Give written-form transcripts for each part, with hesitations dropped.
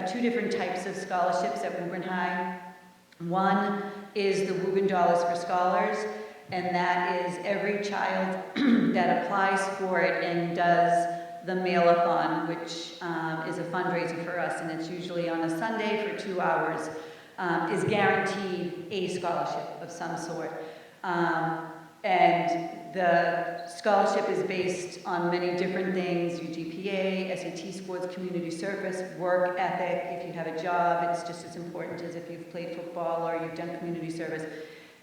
have two different types of scholarships at Woburn High. One is the Woburn Dollars for Scholars, and that is every child that applies for it and does the mail-a-thon, which is a fundraiser for us, and it's usually on a Sunday for 2 hours, is guaranteed a scholarship of some sort. And the scholarship is based on many different things: your GPA, SAT scores, community service, work ethic. If you have a job, it's just as important as if you've played football or you've done community service.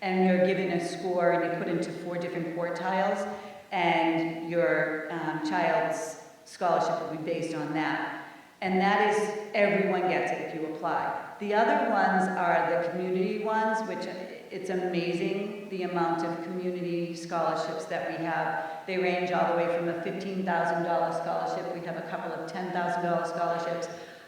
And you're given a score and you're put into 4 different quartiles, and your child's scholarship will be based on that. And that is, everyone gets it if you apply. The other ones are the community ones, which it's amazing the amount of community scholarships that we have. They range all the way from a $15,000 scholarship, we have a couple of $10,000 scholarships,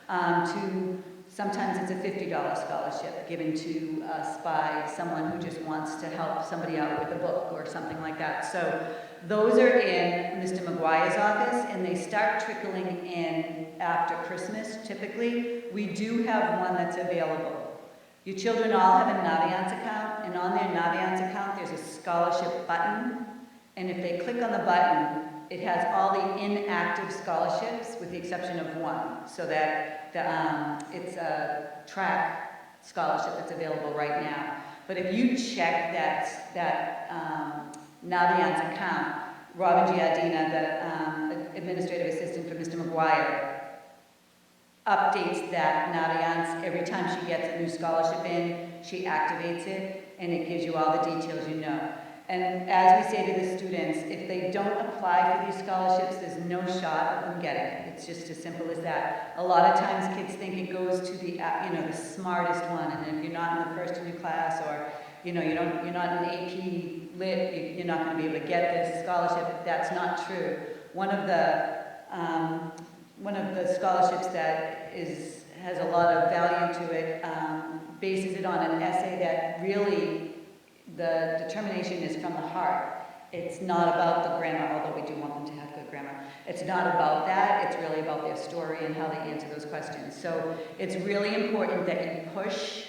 to sometimes it's a $50 scholarship given to us by someone who just wants to help somebody out with a book or something like that. So those are in Mr. McGuire's office, and they start trickling in after Christmas, typically. We do have one that's available. Your children all have a Naviance account, and on their Naviance account, there's a scholarship button, and if they click on the button, it has all the inactive scholarships with the exception of one, so that it's a track scholarship that's available right now. But if you check that Naviance account, Robin Giardina, the administrative assistant for Mr. McGuire, updates that Naviance every time she gets a new scholarship in. She activates it, and it gives you all the details you know. And as we say to the students, if they don't apply for these scholarships, there's no shot of them getting it. It's just as simple as that. A lot of times kids think it goes to the the smartest one, and if you're not in the first in your class, or you're not in AP Lit, you're not going to be able to get this scholarship. That's not true. One of the scholarships that has a lot of value to it bases it on an essay that really, the determination is from the heart. It's not about the grammar, although we do want them to have good grammar. It's not about that, it's really about their story and how they answer those questions. So it's really important that you push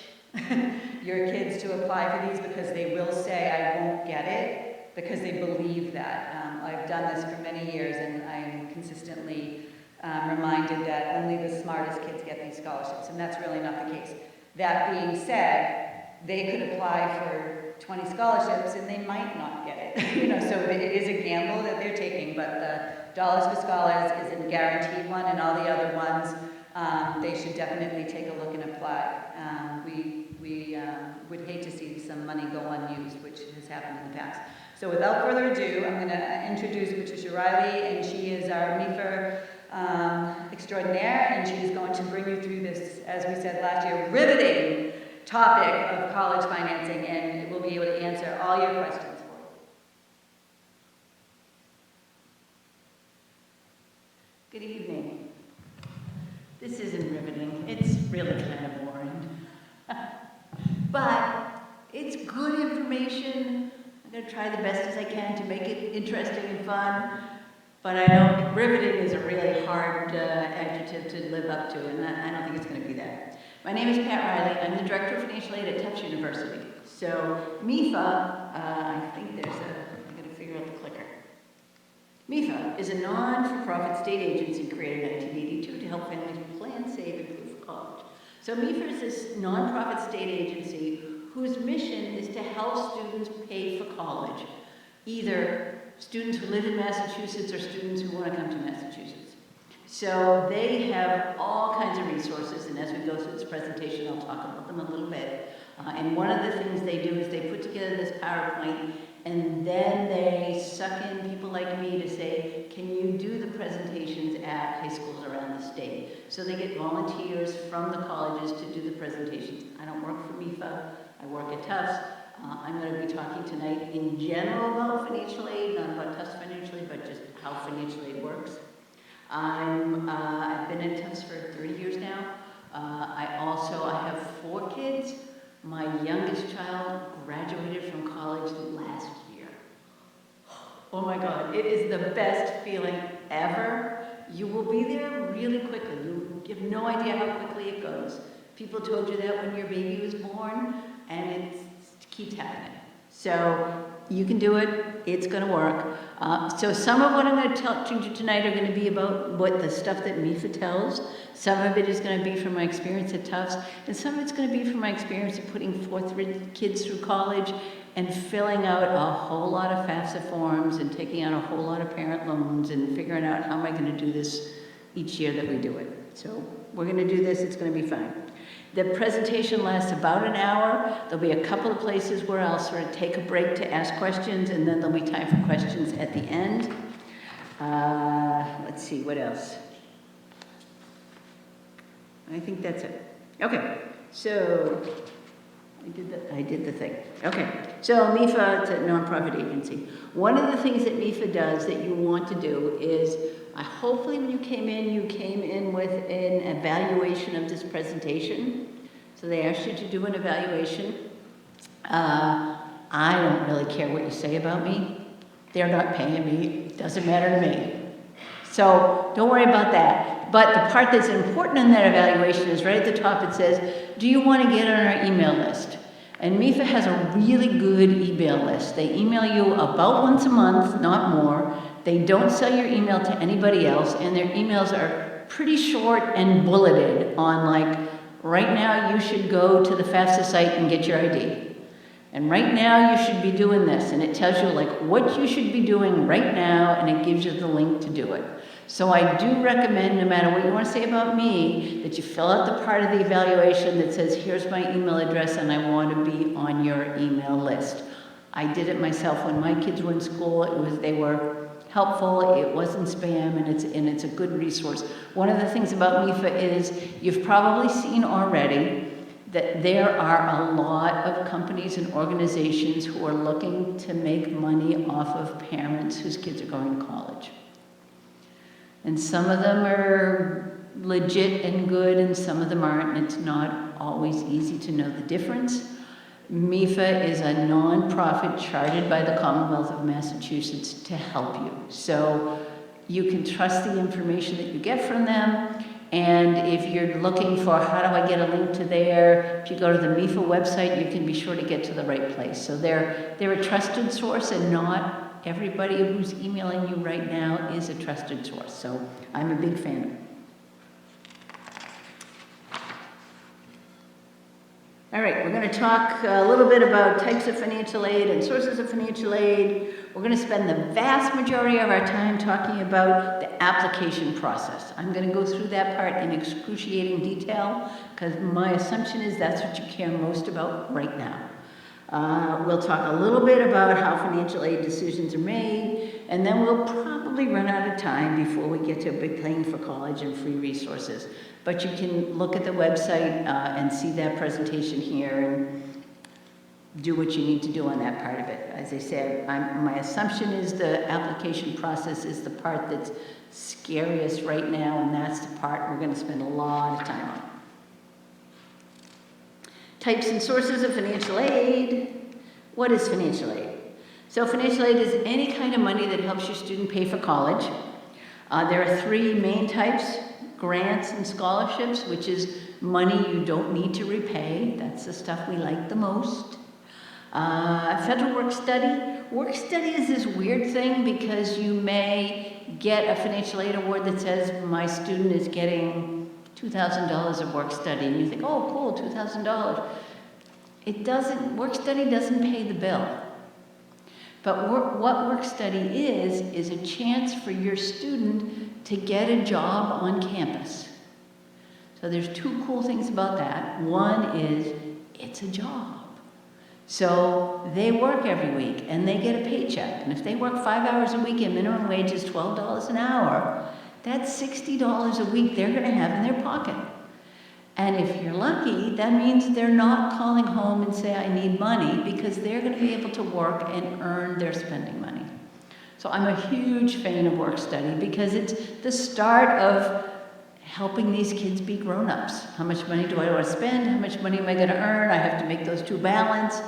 your kids to apply for these, because they will say, I won't get it, because they believe that. I've done this for many years, and I'm consistently reminded that only the smartest kids get these scholarships, and that's really not the case. That being said, they could apply for 20 scholarships and they might not get it. So it is a gamble that they're taking, but the Dollars for Scholars is a guaranteed one, and all the other ones, they should definitely take a look and apply. We would hate to see some money go unused, which has happened in the past. So without further ado, I'm going to introduce Patricia Riley, and she is our MEFA extraordinaire, and she's going to bring you through this, as we said last year, riveting topic of college financing, and we'll be able to answer all your questions for you. Good evening. This isn't riveting. It's really kind of boring. But it's good information. I'm going to try the best as I can to make it interesting and fun. But I know riveting is a really hard adjective to live up to, and I don't think it's going to be that. My name is Pat Riley. I'm the Director of Financial Aid at Tufts University. So MEFA, I think I'm going to figure out the clicker. MEFA is a non-for-profit state agency created in 1982 to help families plan, save, and prepare for college. So MEFA is this nonprofit state agency whose mission is to help students pay for college, either students who live in Massachusetts or students who want to come to Massachusetts. So they have all kinds of resources, and as we go through this presentation, I'll talk about them a little bit. And one of the things they do is they put together this PowerPoint, and then they suck in people like me to say, can you do the presentations at high schools around the state? So they get volunteers from the colleges to do the presentations. I don't work for MEFA, I work at Tufts. I'm going to be talking tonight in general about financial aid, not about Tufts financial aid, but just how financial aid works. I've been at Tufts for 30 years now. I have 4 kids. My youngest child graduated from college last year. Oh my God, it is the best feeling ever you will be there really quickly. You have no idea how quickly it goes. People told you that when your baby was born, and it keeps happening. So you can do it, it's gonna work. So some of what I'm gonna talk to you tonight are gonna be about what the stuff that MIFA tells. Some of it is gonna be from my experience at Tufts, and some of it's gonna be from my experience of putting fourth grade kids through college and filling out a whole lot of FAFSA forms and taking out a whole lot of parent loans and figuring out how am I gonna do this each year that we do it. So we're gonna do this, it's gonna be fine. The presentation lasts about an hour. There'll be a couple of places where I'll sort of take a break to ask questions, and then there'll be time for questions at the end. Let's see, what else? I think that's it. Okay, so I did the thing. Okay, so MIFA, it's a nonprofit agency. One of the things that MIFA does that you want to do is, hopefully when you came in with an evaluation of this presentation. So they asked you to do an evaluation. I don't really care what you say about me. They're not paying me, doesn't matter to me. So don't worry about that. But the part that's important in that evaluation is right at the top. It says, do you want to get on our email list? And MIFA has a really good email list. They email you about once a month, not more. They don't sell your email to anybody else, and their emails are pretty short and bulleted on like, right now you should go to the FAFSA site and get your ID. And right now you should be doing this, and it tells you like what you should be doing right now, and it gives you the link to do it. So I do recommend, no matter what you want to say about me, that you fill out the part of the evaluation that says, here's my email address and I want to be on your email list. I did it myself when my kids were in school. They were helpful, it wasn't spam, and it's a good resource. One of the things about MIFA is, you've probably seen already that there are a lot of companies and organizations who are looking to make money off of parents whose kids are going to college. And some of them are legit and good, and some of them aren't, and it's not always easy to know the difference. MIFA is a nonprofit chartered by the Commonwealth of Massachusetts to help you. So you can trust the information that you get from them. And if you're looking for how do I get a link to there, if you go to the MIFA website, you can be sure to get to the right place. So they're a trusted source, and not everybody who's emailing you right now is a trusted source. So I'm a big fan of it. All right, we're going to talk a little bit about types of financial aid and sources of financial aid. We're going to spend the vast majority of our time talking about the application process. I'm going to go through that part in excruciating detail because my assumption is that's what you care most about right now. We'll talk a little bit about how financial aid decisions are made, and then we'll probably run out of time before we get to Big Paying for College and free resources. But you can look at the website and see that presentation here and do what you need to do on that part of it. As I said, my assumption is the application process is the part that's scariest right now, and that's the part we're going to spend a lot of time on. Types and sources of financial aid. What is financial aid? So financial aid is any kind of money that helps your student pay for college. There are three main types: grants and scholarships, which is money you don't need to repay. That's the stuff we like the most. Federal work study. Work study is this weird thing because you may get a financial aid award that says my student is getting $2,000 of work study, and you think, oh, cool, $2,000. It doesn't, work study doesn't pay the bill. But what work study is a chance for your student to get a job on campus. So there's two cool things about that. One is it's a job. So they work every week and they get a paycheck. And if they work 5 hours a week and minimum wage is $12 an hour, that's $60 a week they're going to have in their pocket. And if you're lucky, that means they're not calling home and say, I need money, because they're going to be able to work and earn their spending money. So I'm a huge fan of work study because it's the start of helping these kids be grown-ups. How much money do I want to spend? How much money am I going to earn? I have to make those two balance.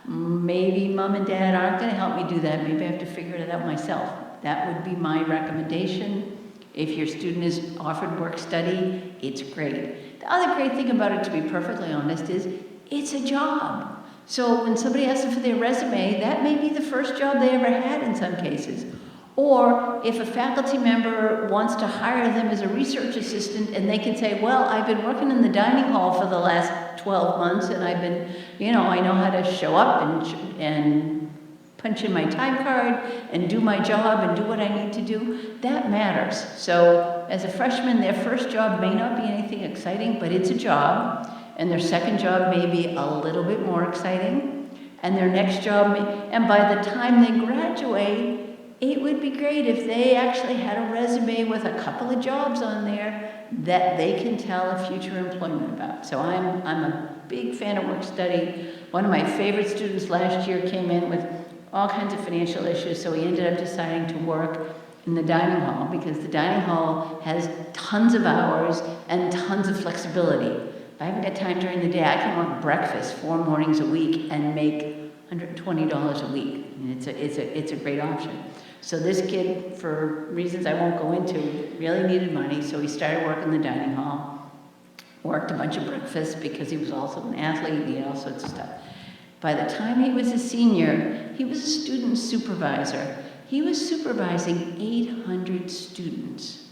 Maybe mom and dad aren't going to help me do that. Maybe I have to figure it out myself. That would be my recommendation. If your student is offered work study, it's great. The other great thing about it, to be perfectly honest, is it's a job. So when somebody asks them for their resume, that may be the first job they ever had in some cases. Or if a faculty member wants to hire them as a research assistant and they can say, well, I've been working in the dining hall for the last 12 months and I've been, I know how to show up and punch in my time card and do my job and do what I need to do, that matters. So as a freshman, their first job may not be anything exciting, but it's a job. And their second job may be a little bit more exciting. And their next job and by the time they graduate, it would be great if they actually had a resume with a couple of jobs on there that they can tell a future employment about. So I'm a big fan of work study. One of my favorite students last year came in with all kinds of financial issues, so he ended up deciding to work in the dining hall because the dining hall has tons of hours and tons of flexibility. If I haven't got time during the day, I can work breakfast 4 mornings a week and make $120 a week. And it's a great option. So this kid, for reasons I won't go into, really needed money, so he started working in the dining hall, worked a bunch of breakfasts because he was also an athlete, he had all sorts of stuff. By the time he was a senior, he was a student supervisor. He was supervising 800 students.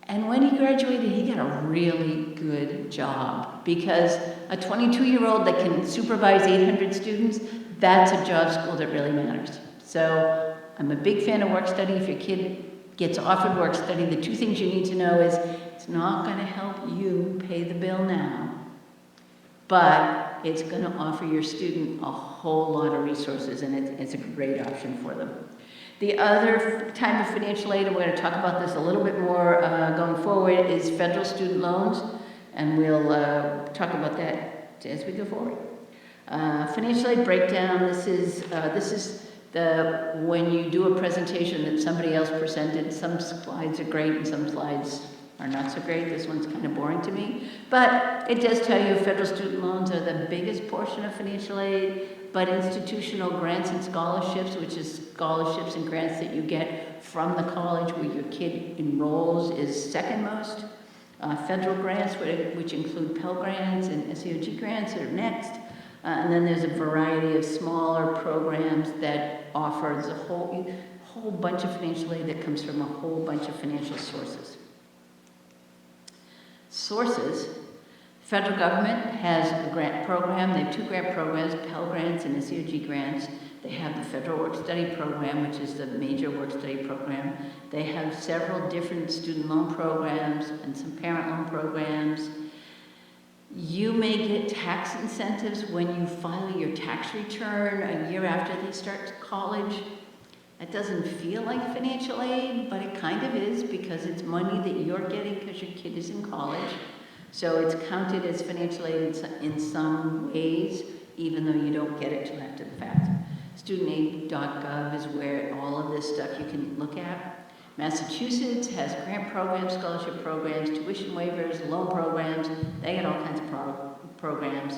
And when he graduated, he got a really good job because a 22-year-old that can supervise 800 students, that's a job school that really matters. So I'm a big fan of work study. If your kid gets offered work study, the 2 things you need to know is it's not going to help you pay the bill now, but it's going to offer your student a whole lot of resources, and it's a great option for them. The other type of financial aid, and we're going to talk about this a little bit more going forward, is federal student loans, and we'll talk about that as we go forward. Financial aid breakdown, this is when you do a presentation that somebody else presented, some slides are great and some slides are not so great. This one's kind of boring to me. But it does tell you federal student loans are the biggest portion of financial aid, but institutional grants and scholarships, which is scholarships and grants that you get from the college where your kid enrolls, is second most. Federal grants, which include Pell Grants and SEOG grants, are next. And then there's a variety of smaller programs that offer a whole bunch of financial aid that comes from a whole bunch of financial sources. Federal government has a grant program. They have 2 grant programs, Pell Grants and SEOG grants. They have the Federal Work Study Program, which is the major work study program. They have several different student loan programs and some parent loan programs. You may get tax incentives when you file your tax return a year after they start college. That doesn't feel like financial aid, but it kind of is because it's money that you're getting because your kid is in college. So it's counted as financial aid in some ways, even though you don't get it till after the fact. Studentaid.gov is where all of this stuff you can look at. Massachusetts has grant programs, scholarship programs, tuition waivers, loan programs. They get all kinds of programs.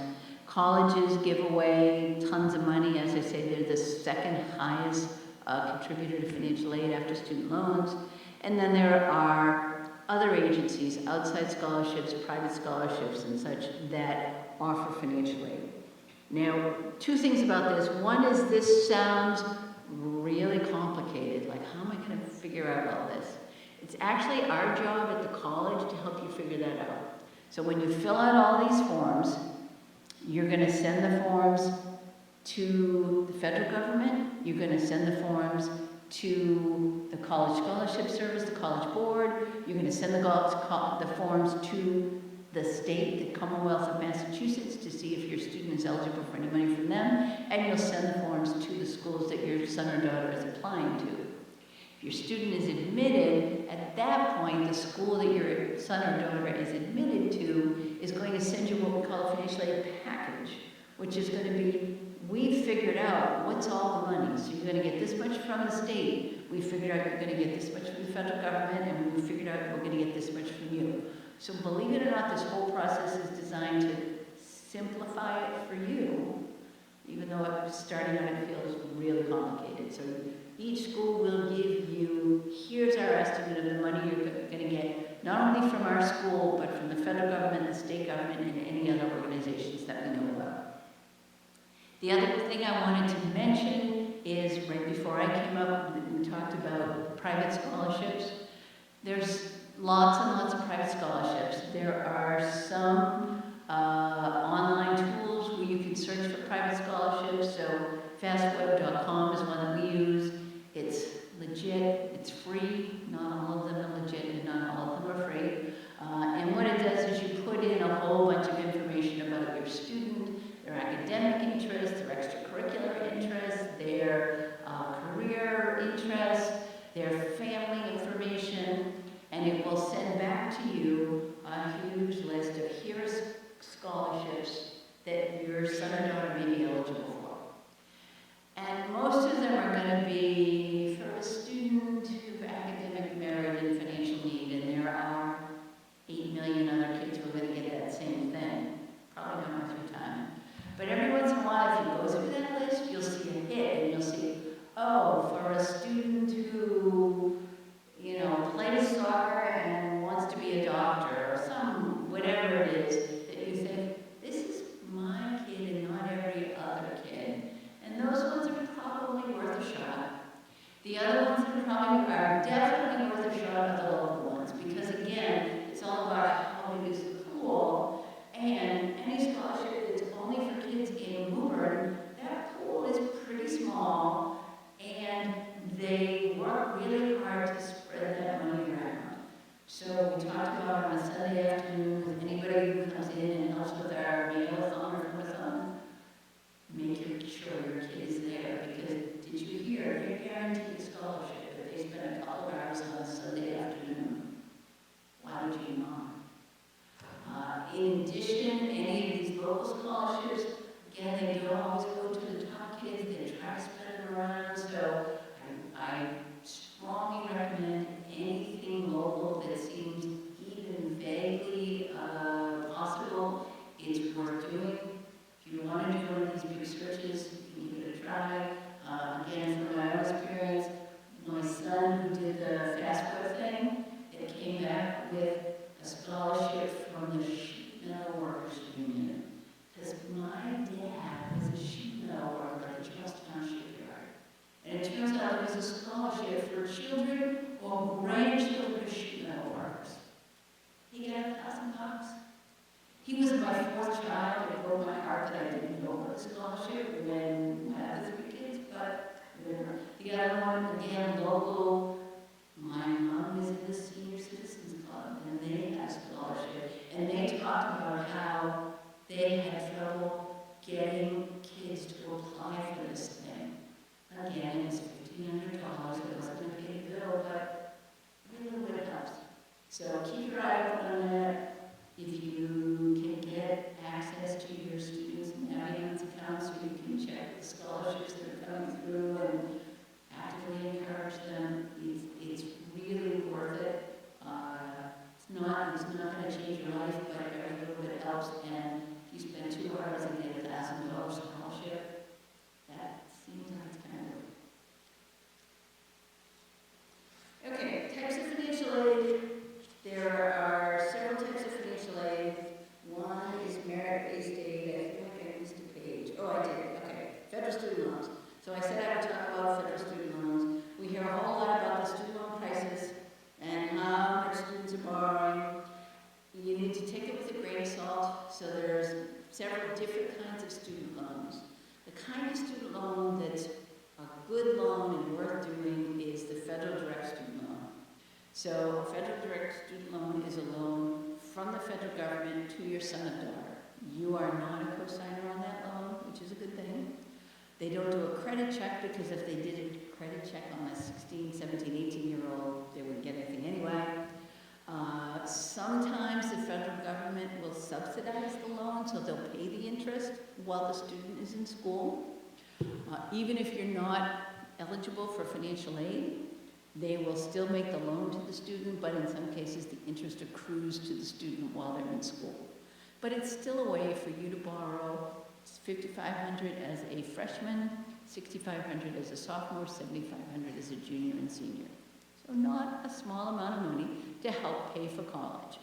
Colleges give away tons of money. As I say, they're the second highest contributor to financial aid after student loans. And then there are other agencies, outside scholarships, private scholarships, and such that offer financial aid. Now, 2 things about this. One is this sounds really complicated. Like, how am I going to figure out all this? It's actually our job at the college to help you figure that out. So when you fill out all these forms, you're going to send the forms to the federal government. You're going to send the forms to the College Scholarship Service, the College Board. You're going to send the forms to the state, the Commonwealth of Massachusetts, to see if your student is eligible for any money from them, and you'll send the forms to the schools that your son or daughter is applying to. If your student is admitted, at that point, the school that your son or daughter is admitted to is going to send you what we call a financial aid package, which is going to be, we figured out what's all the money. So you're going to get this much from the state. We figured out you're going to get this much from the federal government, and we figured out we're going to get this much from you. So believe it or not, this whole process is designed to simplify it for you, even though starting out it feels really complicated. So each school will give you, here's not only from our school, but from the federal government, the state government, and any other organizations that we know about. The other thing I wanted to mention is right before I came up, we talked about private scholarships. There's lots and lots of private scholarships. There are some online tools where you can search for private scholarships. So fastweb.com is one that we use. It's legit, it's free. Not all of them are legit and not all of them are free. And what it does is you put in a whole bunch of information about your student, their academic interests, their extracurricular interests, their career interests, their family information, and it will send back to you a huge list of here's scholarships that your son or daughter may be eligible for. And most of them are going to be for a student who's academic, merit, and financial need, and there are 8 million other kids who are going to get that same thing. Probably not worth your time. But every once in a while, if you go through that list, you'll see a hit, and you'll see, oh, for a student who, you know, plays soccer and wants to be a doctor, or some, whatever it is, that you think, this is my kid and not every other kid. And those ones are probably worth a shot. The other ones that are definitely worth a shot are the local ones, because again, it's all about how big is the pool, and any scholarship that's only for kids in Woburn, that pool is pretty small, and they work really hard to spread that money around. So we talked about on a Sunday afternoon with anybody who comes in and helps with our mail-a-thon or from-a-thon, make sure your kid is there, because did you hear, they're guaranteed a scholarship if they spend a couple of hours on a Sunday afternoon. Why would you not? In addition, any of these local scholarships, again, they don't always go to the top kids, they try to spread them around, so I strongly recommend anything local that seems even vaguely possible. It's worth doing. If you want to do one of these big searches, you can give it a try. Again, from my own experience, my son who did the FastWeb thing, it came back with a scholarship from the Sheet Metal Workers Union. Because my dad was a sheet metal worker at the Charlestown shipyard. And it turns out it was a scholarship for children or grandchildren of sheet metal workers. He got $1,000. He was my fourth child. It broke my heart that I didn't know about the scholarship when I had the 3 kids, but whatever. The other one, again, local. My mom was in the Senior Citizens Club, and they had a scholarship. And they talked about how they had trouble getting kids to apply for this thing. Again, it's $1,500. It wasn't going to pay the bill, but every little bit helps. So keep your eye open on that. If you can get access to your students' Naviance accounts, so you can check the scholarships that are coming through and actively encourage them, it's really worth it. It's not going to change your life, but every little bit helps. And if you spend 2 hours and get $1,000 scholarship, that seems like it's kind of worth it. Okay, types of financial aid. There are several types of financial aid. One is merit-based aid. I feel like I missed a page. Oh, I did. Okay. Federal student loans. So I said I would talk about federal student loans. We hear a whole lot about the student loan crisis and how much students are borrowing. You need to take it with a grain of salt. So there's several different kinds of student loans. The kind of student loan that's a good loan and worth doing is the federal direct student loan. So a federal direct student loan is a loan from the federal government to your son or daughter. You are not a co-signer on that loan, which is a good thing. They don't do a credit check, because if they did a credit check on a 16, 17, 18-year-old, they wouldn't get anything anyway. Sometimes the federal government will subsidize the loan, so they'll pay the interest while the student is in school. Even if you're not eligible for financial aid, they will still make the loan to the student, but in some cases the interest accrues to the student while they're in school. But it's still a way for you to borrow. It's $5,500 as a freshman, $6,500 as a sophomore, $7,500 as a junior and senior. So So not a small amount of money to help pay for college.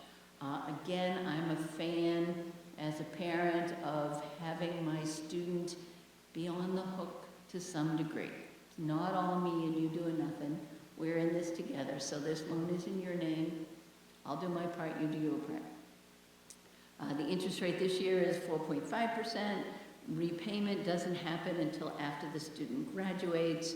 Again, I'm a fan as a parent of having my student be on the hook to some degree. It's not all me and you doing nothing. We're in this together, so this loan is in your name. I'll do my part, you do your part. The interest rate this year is 4.5%. Repayment doesn't happen until after the student graduates.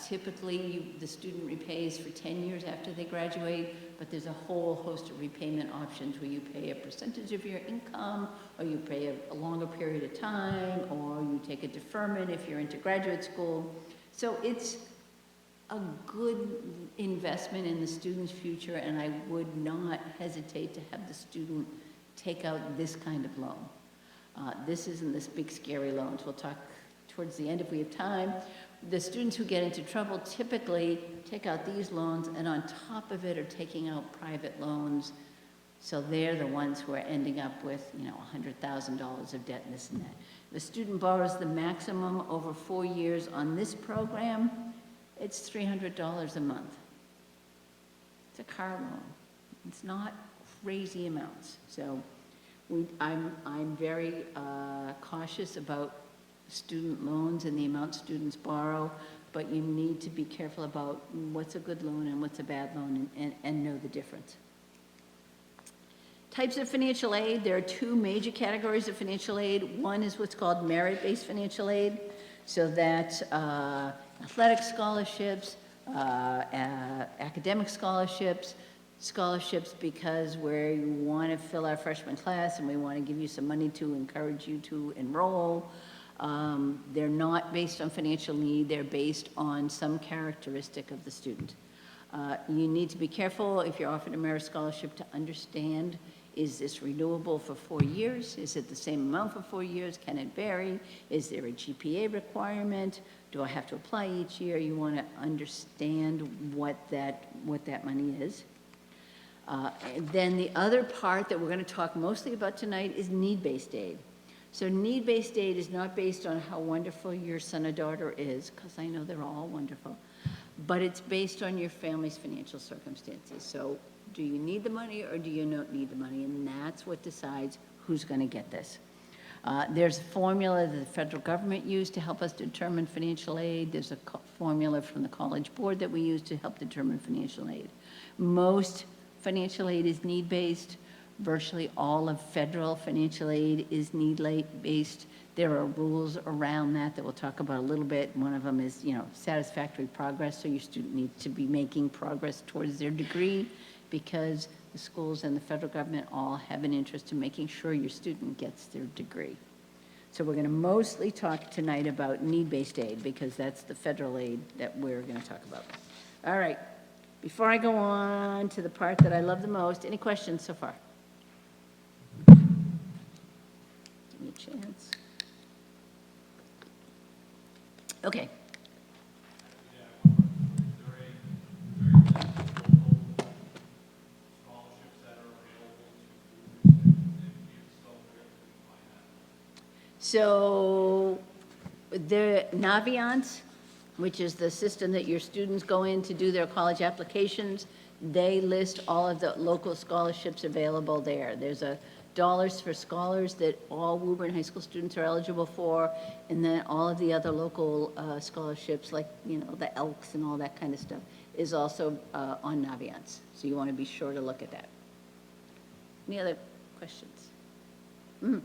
Typically, the student repays for 10 years after they graduate, but there's a whole host of repayment options where you pay a percentage of your income, or you pay a longer period of time, or you take a deferment if you're into graduate school. So it's a good investment in the student's future, and I would not hesitate to have the student take out this kind of loan. This isn't this big scary loans. We'll talk towards the end if we have time. The students who get into trouble typically take out these loans, and on top of it are taking out private loans. So they're the ones who are ending up with, $100,000 of debt and this and that. The student borrows the maximum over 4 years on this program, it's $300 a month. It's a car loan. It's not crazy amounts. So I'm very cautious about student loans and the amount students borrow, but you need to be careful about what's a good loan and what's a bad loan, and know the difference. Types of financial aid, there are two major categories of financial aid. One is what's called merit-based financial aid, so that's athletic scholarships, academic scholarships because we want to fill our freshman class and we want to give you some money to encourage you to enroll. They're not based on financial need, they're based on some characteristic of the student. You need to be careful if you're offered a merit scholarship to understand, is this renewable for 4 years? Is it the same amount for 4 years? Can it vary? Is there a GPA requirement? Do I have to apply each year? You want to understand what that money is. And then the other part that we're going to talk mostly about tonight is need-based aid. So need-based aid is not based on how wonderful your son or daughter is, because I know they're all wonderful, but it's based on your family's financial circumstances. So do you need the money or do you not need the money? And that's what decides who's going to get this. There's a formula that the federal government used to help us determine financial aid. There's a formula from the College Board that we use to help determine financial aid. Most financial aid is need-based. Virtually all of federal financial aid is need-based. There are rules around that we'll talk about a little bit. One of them is, satisfactory progress. So your student needs to be making progress towards their degree, because the schools and the federal government all have an interest in making sure your student gets their degree. So we're going to mostly talk tonight about need-based aid, because that's the federal aid that we're going to talk about. All right. Before I go on to the part that I love the most, any questions so far? Give me a chance. Okay. So the Naviance, which is the system that your students go in to do their college applications, they list all of the local scholarships available there. There's a dollars for scholars that all Woburn High School students are eligible for, and then all of the other local scholarships, like the Elks and all that kind of stuff, is also on Naviance. So you want to be sure to look at that. Any other questions? Mm-hmm.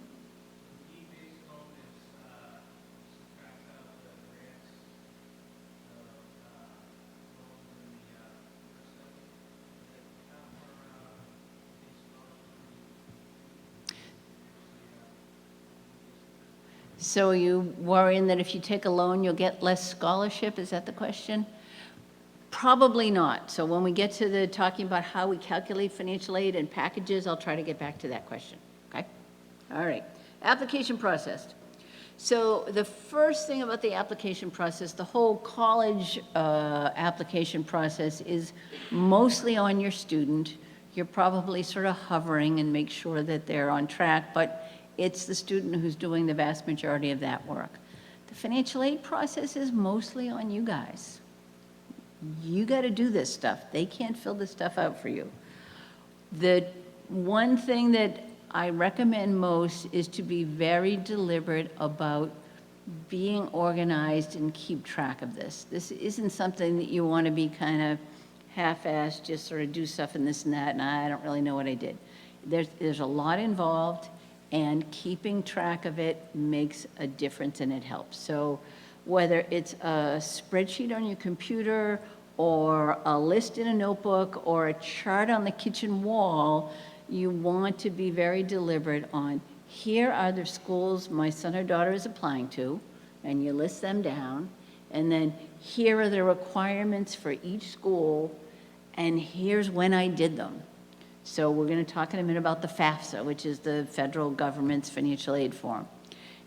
So are you worrying that if you take a loan, you'll get less scholarship? Is that the question? Probably not. So when we get to the talking about how we calculate financial aid and packages, I'll try to get back to that question, okay? All right, application process. So the first thing about the application process, the whole college application process is mostly on your student. You're probably sort of hovering and make sure that they're on track, but it's the student who's doing the vast majority of that work. The financial aid process is mostly on you guys. You got to do this stuff. They can't fill this stuff out for you. The one thing that I recommend most is to be very deliberate about being organized and keep track of this. This isn't something that you want to be kind of half-assed, just sort of do stuff and this and that, and I don't really know what I did. There's a lot involved, and keeping track of it makes a difference and it helps. So whether it's a spreadsheet on your computer or a list in a notebook or a chart on the kitchen wall, you want to be very deliberate on, here are the schools my son or daughter is applying to, and you list them down, and then here are the requirements for each school, and here's when I did them. So we're going to talk in a minute about the FAFSA, which is the federal government's financial aid form.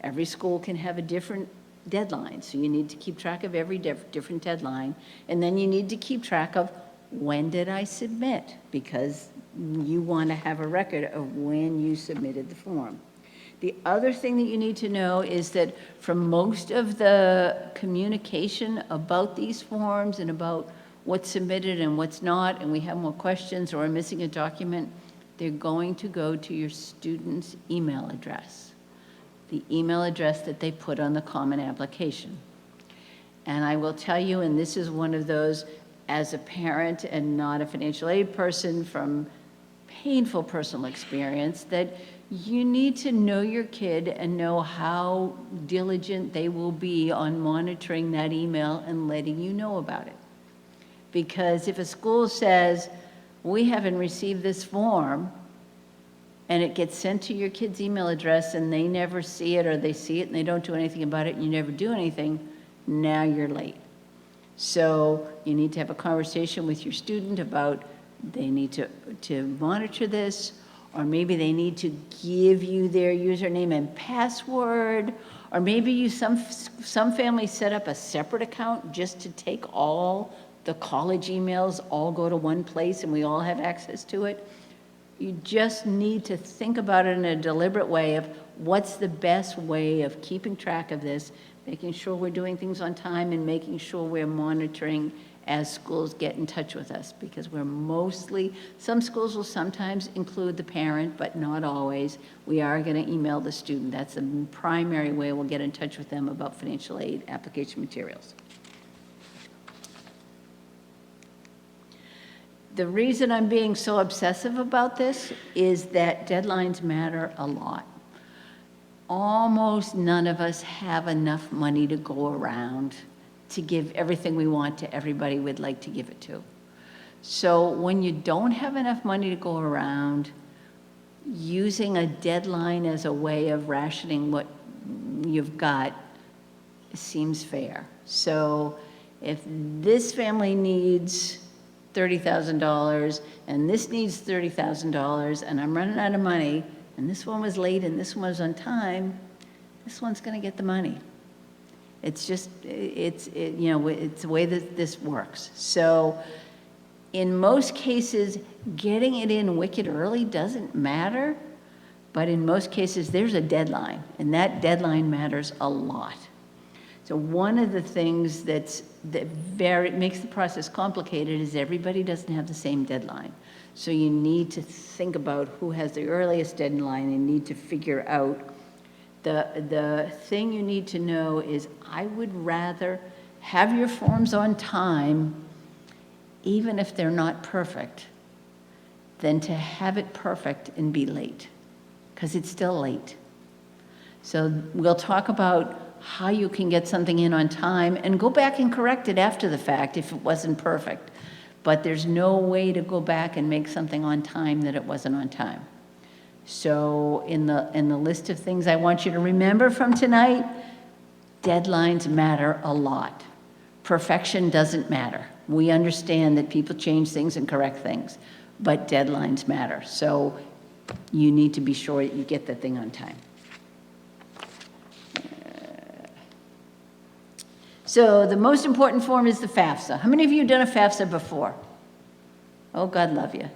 Every school can have a different deadline, so you need to keep track of every different deadline, and then you need to keep track of when did I submit, because you want to have a record of when you submitted the form. The other thing that you need to know is that for most of the communication about these forms and about what's submitted and what's not, and we have more questions or are missing a document, they're going to go to your student's email address, the email address that they put on the common application. And I will tell you, and this is one of those, as a parent and not a financial aid person, from painful personal experience, that you need to know your kid and know how diligent they will be on monitoring that email and letting you know about it. Because if a school says, we haven't received this form, and it gets sent to your kid's email address and they never see it, or they see it and they don't do anything about it and you never do anything, now you're late. So you need to have a conversation with your student about they need to monitor this, or maybe they need to give you their username and password, or maybe some families set up a separate account just to take all the college emails, all go to one place and we all have access to it. You just need to think about it in a deliberate way of what's the best way of keeping track of this, making sure we're doing things on time and making sure we're monitoring as schools get in touch with us, because we're mostly, some schools will sometimes include the parent, but not always. We are going to email the student. That's the primary way we'll get in touch with them about financial aid application materials. The reason I'm being so obsessive about this is that deadlines matter a lot. Almost none of us have enough money to go around to give everything we want to everybody we'd like to give it to. So when you don't have enough money to go around, using a deadline as a way of rationing what you've got seems fair. So if this family needs $30,000 and this needs $30,000 and I'm running out of money and this one was late and this one was on time, this one's going to get the money. It's just, it's the way that this works. So in most cases, getting it in wicked early doesn't matter, but in most cases there's a deadline, and that deadline matters a lot. So one of the things that makes the process complicated is everybody doesn't have the same deadline. So you need to think about who has the earliest deadline and need to figure out. The thing you need to know is I would rather have your forms on time, even if they're not perfect, than to have it perfect and be late, because it's still late. So we'll talk about how you can get something in on time and go back and correct it after the fact if it wasn't perfect. But there's no way to go back and make something on time that it wasn't on time. So in the list of things I want you to remember from tonight, deadlines matter a lot. Perfection doesn't matter. We understand that people change things and correct things, but deadlines matter. So you need to be sure that you get that thing on time. So the most important form is the FAFSA. How many of you have done a FAFSA before? Oh, God love you.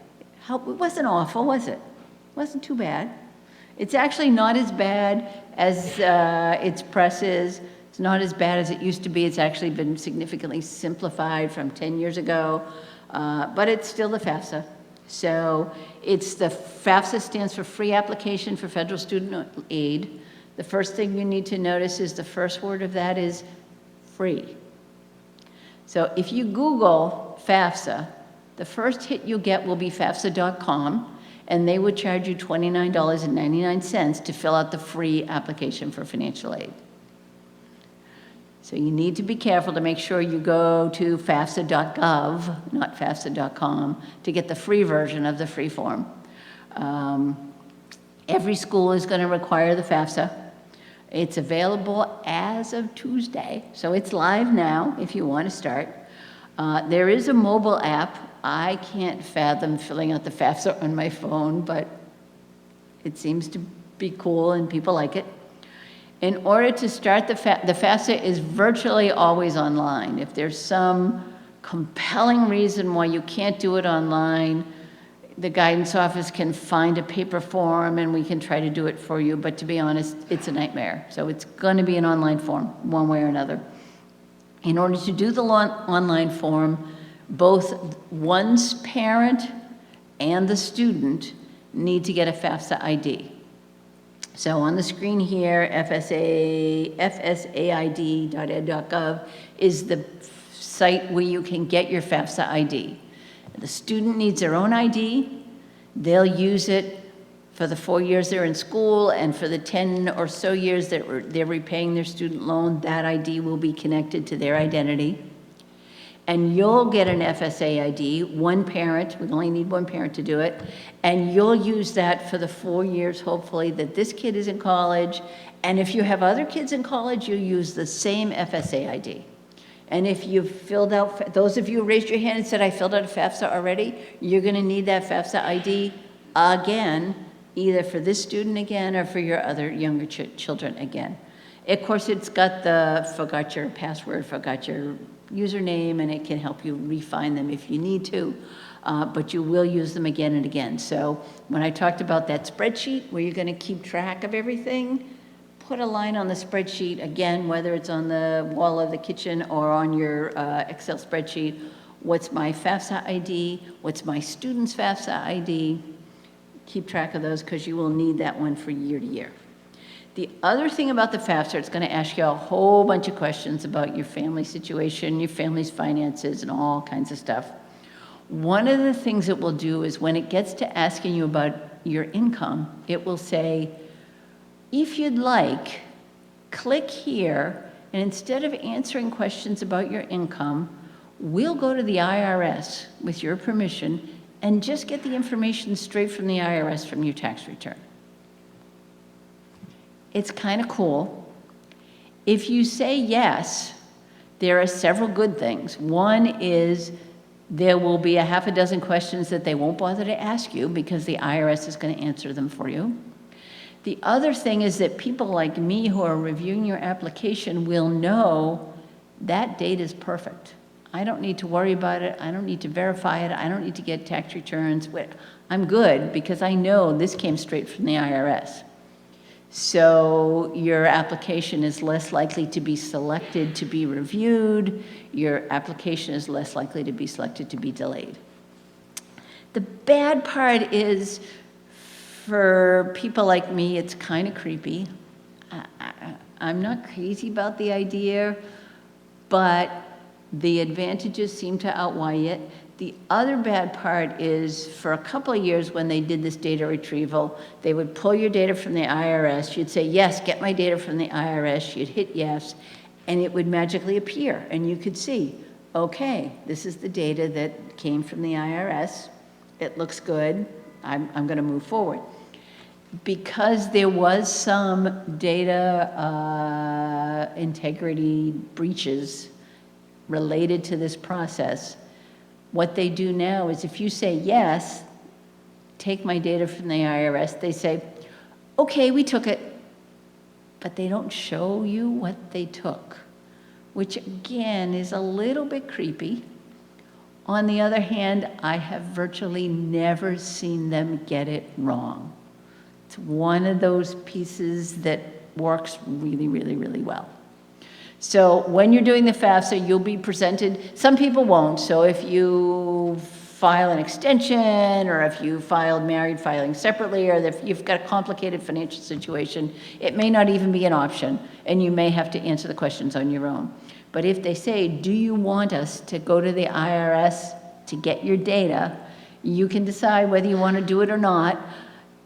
It wasn't awful, was it? It wasn't too bad. It's actually not as bad as its press is. It's not as bad as it used to be. It's actually been significantly simplified from 10 years ago, but it's still the FAFSA. So it's the FAFSA stands for Free Application for Federal Student Aid. The first thing you need to notice is the first word of that is free. So if you Google FAFSA, the first hit you'll get will be FAFSA.com, and they would charge you $29.99 to fill out the free application for financial aid. So you need to be careful to make sure you go to FAFSA.gov, not FAFSA.com, to get the free version of the free form. Every school is going to require the FAFSA. It's available as of Tuesday, so it's live now if you want to start. There is a mobile app. I can't fathom filling out the FAFSA on my phone, but it seems to be cool and people like it. In order to start the FAFSA is virtually always online. If there's some compelling reason why you can't do it online, the guidance office can find a paper form and we can try to do it for you, but to be honest, it's a nightmare. So it's going to be an online form, one way or another. In order to do the online form, both one's parent and the student need to get a FAFSA ID. So on the screen here, fsaid.ed.gov is the site where you can get your FAFSA ID. The student needs their own ID. They'll use it for the 4 years they're in school, and for the 10 or so years that they're repaying their student loan, that ID will be connected to their identity. And you'll get an FSA ID, one parent, we only need one parent to do it, and you'll use that for the 4 years, hopefully, that this kid is in college. And if you have other kids in college, you'll use the same FSA ID. And if you've filled out, those of you who raised your hand and said, I filled out a FAFSA already, you're gonna need that FAFSA ID again, either for this student again or for your other younger children again. Of course, it's got the forgot your password, forgot your username, and it can help you refine them if you need to, but you will use them again and again. So when I talked about that spreadsheet where you're gonna keep track of everything, put a line on the spreadsheet, again, whether it's on the wall of the kitchen or on your Excel spreadsheet. What's my FAFSA ID? What's my student's FAFSA ID? Keep track of those because you will need that one for year to year. The other thing about the FAFSA, it's going to ask you a whole bunch of questions about your family situation, your family's finances, and all kinds of stuff. One of the things it will do is when it gets to asking you about your income, it will say, if you'd like, click here, and instead of answering questions about your income, we'll go to the IRS with your permission and just get the information straight from the IRS from your tax return. It's kind of cool. If you say yes, there are several good things. One is there will be a half a dozen questions that they won't bother to ask you because the IRS is going to answer them for you. The other thing is that people like me who are reviewing your application will know that date is perfect. I don't need to worry about it. I don't need to verify it. I don't need to get tax returns. I'm good because I know this came straight from the IRS. So your application is less likely to be selected to be reviewed. Your application is less likely to be selected to be delayed. The bad part is, for people like me, it's kind of creepy. I'm not crazy about the idea, but the advantages seem to outweigh it. The other bad part is, for a couple of years when they did this data retrieval, they would pull your data from the IRS. You'd say, yes, get my data from the IRS. You'd hit yes, and it would magically appear, and you could see, okay, this is the data that came from the IRS. It looks good. I'm going to move forward. Because there was some data integrity breaches related to this process, what they do now is if you say, yes, take my data from the IRS, they say, okay, we took it, but they don't show you what they took, which again is a little bit creepy. On the other hand, I have virtually never seen them get it wrong. It's one of those pieces that works really, really, really well. So when you're doing the FAFSA, you'll be presented, some people won't, so if you file an extension, or if you filed married filing separately, or if you've got a complicated financial situation, it may not even be an option, and you may have to answer the questions on your own. But if they say, do you want us to go to the IRS to get your data, you can decide whether you want to do it or not.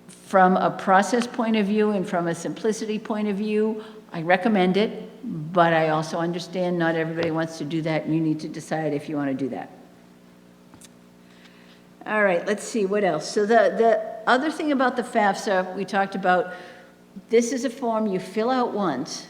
From a process point of view and from a simplicity point of view, I recommend it, but I also understand not everybody wants to do that, and you need to decide if you want to do that. All right, let's see, what else? So the other thing about the FAFSA, we talked about, this is a form you fill out once,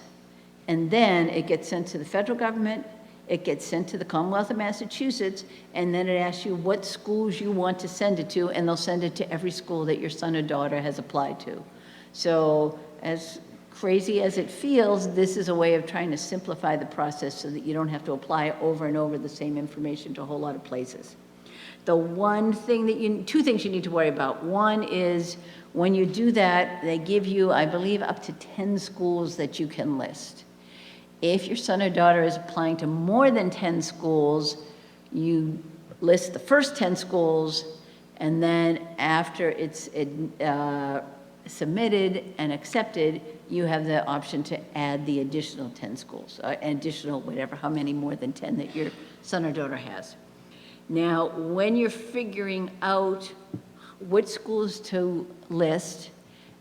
and then it gets sent to the federal government, it gets sent to the Commonwealth of Massachusetts, and then it asks you what schools you want to send it to, and they'll send it to every school that your son or daughter has applied to. So as crazy as it feels, this is a way of trying to simplify the process so that you don't have to apply over and over the same information to a whole lot of places. The one thing that two things you need to worry about. One is when you do that, they give you, I believe, up to 10 schools that you can list. If your son or daughter is applying to more than 10 schools, you list the first 10 schools, and then after it's submitted and accepted, you have the option to add the additional 10 schools, additional whatever, how many more than 10 that your son or daughter has. Now, when you're figuring out what schools to list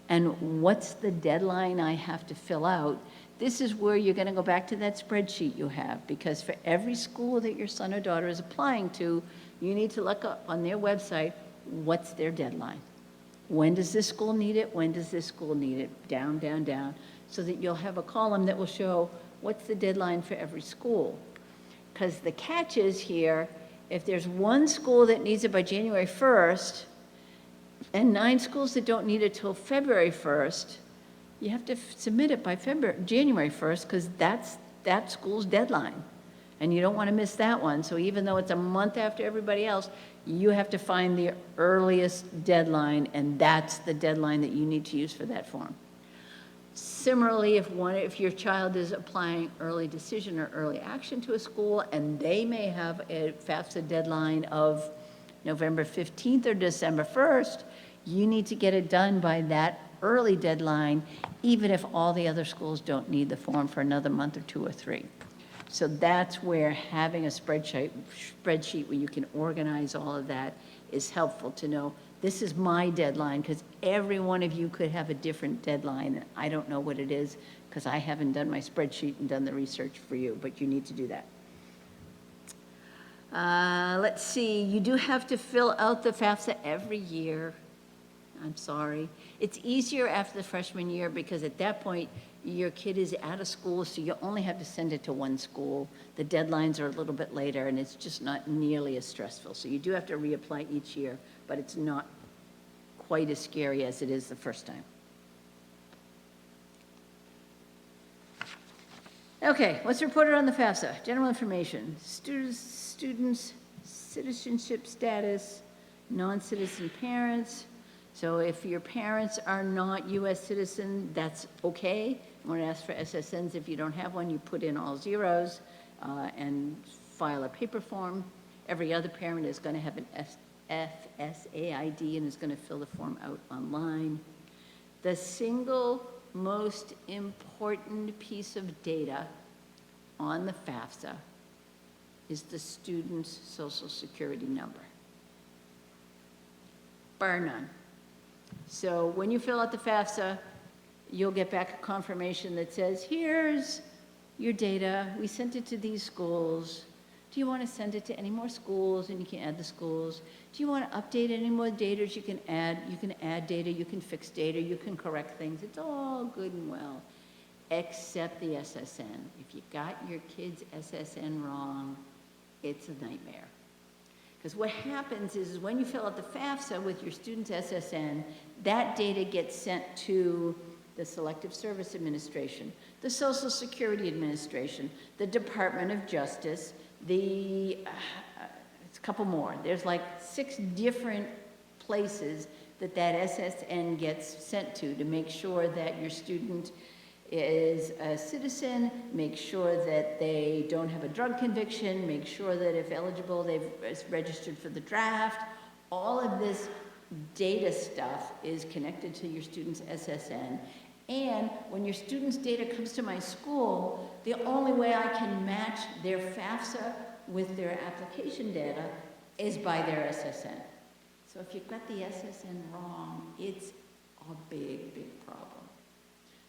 and what's the deadline I have to fill out, this is where you're going to go back to that spreadsheet you have, because for every school that your son or daughter is applying to, you need to look up on their website, what's their deadline? When does this school need it? When does this school need it? Down, down, down, so that you'll have a column that will show what's the deadline for every school. Because the catch is here, if there's one school that needs it by January 1st, and 9 schools that don't need it till February 1st, you have to submit it by January 1st, because that's that school's deadline. And you don't want to miss that one. So even though it's a month after everybody else, you have to find the earliest deadline, and that's the deadline that you need to use for that form. Similarly, if your child is applying early decision or early action to a school, and they may have a FAFSA deadline of November 15th or December 1st, you need to get it done by that early deadline, even if all the other schools don't need the form for another month or 2 or 3. So that's where having a spreadsheet where you can organize all of that is helpful to know, this is my deadline, because every one of you could have a different deadline. I don't know what it is, because I haven't done my spreadsheet and done the research for you, but you need to do that. Let's see, you do have to fill out the FAFSA every year. I'm sorry. It's easier after the freshman year, because at that point, your kid is out of school, so you only have to send it to one school. The deadlines are a little bit later, and it's just not nearly as stressful. So you do have to reapply each year, but it's not quite as scary as it is the first time. Okay, what's reported on the FAFSA? General information, students, citizenship status, non-citizen parents. So if your parents are not U.S. citizen, that's okay. I'm going to ask for SSNs. If you don't have one, you put in all zeros and file a paper form. Every other parent is going to have an FSA ID and is going to fill the form out online. The single most important piece of data on the FAFSA is the student's social security number, bar none. So when you fill out the FAFSA, you'll get back a confirmation that says, here's your data, we sent it to these schools. Do you want to send it to any more schools? And you can add the schools. Do you want to update any more data? You can add data, you can fix data, you can correct things. It's all good and well, except the SSN. If you got your kid's SSN wrong, it's a nightmare. Because what happens is when you fill out the FAFSA with your student's SSN, that data gets sent to the Selective Service Administration, the Social Security Administration, the Department of Justice, it's a couple more. There's like 6 different places that SSN gets sent to make sure that your student is a citizen, make sure that they don't have a drug conviction, make sure that if eligible, they've registered for the draft. All of this data stuff is connected to your student's SSN. And when your student's data comes to my school, the only way I can match their FAFSA with their application data is by their SSN. So if you've got the SSN wrong, it's a big, big problem.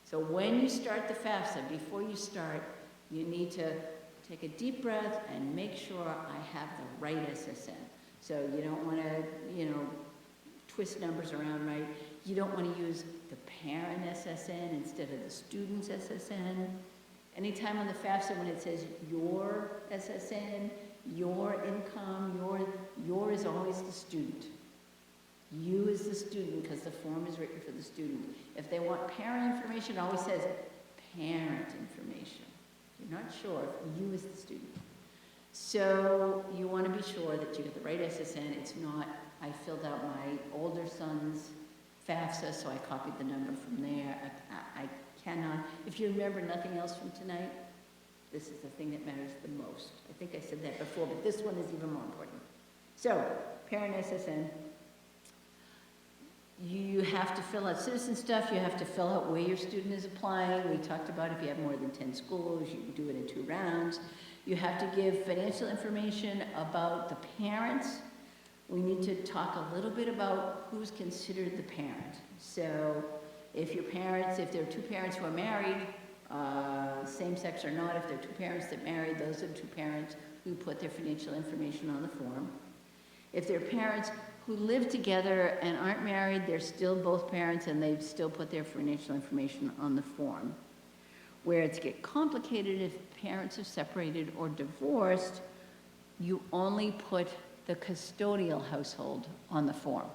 So when you start the FAFSA, before you start, you need to take a deep breath and make sure I have the right SSN. So you don't want to, twist numbers around, right? You don't want to use the parent SSN instead of the student's SSN. Anytime on the FAFSA when it says your SSN, your income, your is always the student. You is the student because the form is written for the student. If they want parent information, it always says parent information. You're not sure, you is the student. So you want to be sure that you get the right SSN. It's not, I filled out my older son's FAFSA, so I copied the number from there. I cannot, if you remember nothing else from tonight, this is the thing that matters the most. I think I said that before, but this one is even more important. So, parent SSN. You have to fill out citizen stuff, you have to fill out where your student is applying. We talked about if you have more than 10 schools, you can do it in 2 rounds. You have to give financial information about the parents. We need to talk a little bit about who's considered the parent. So if your parents, if there are 2 parents who are married, same sex or not, if there are 2 parents that married, those are the 2 parents who put their financial information on the form. If they're parents who live together and aren't married, they're still both parents and they still put their financial information on the form. Where it's get complicated if parents are separated or divorced, you only put the custodial household on the form.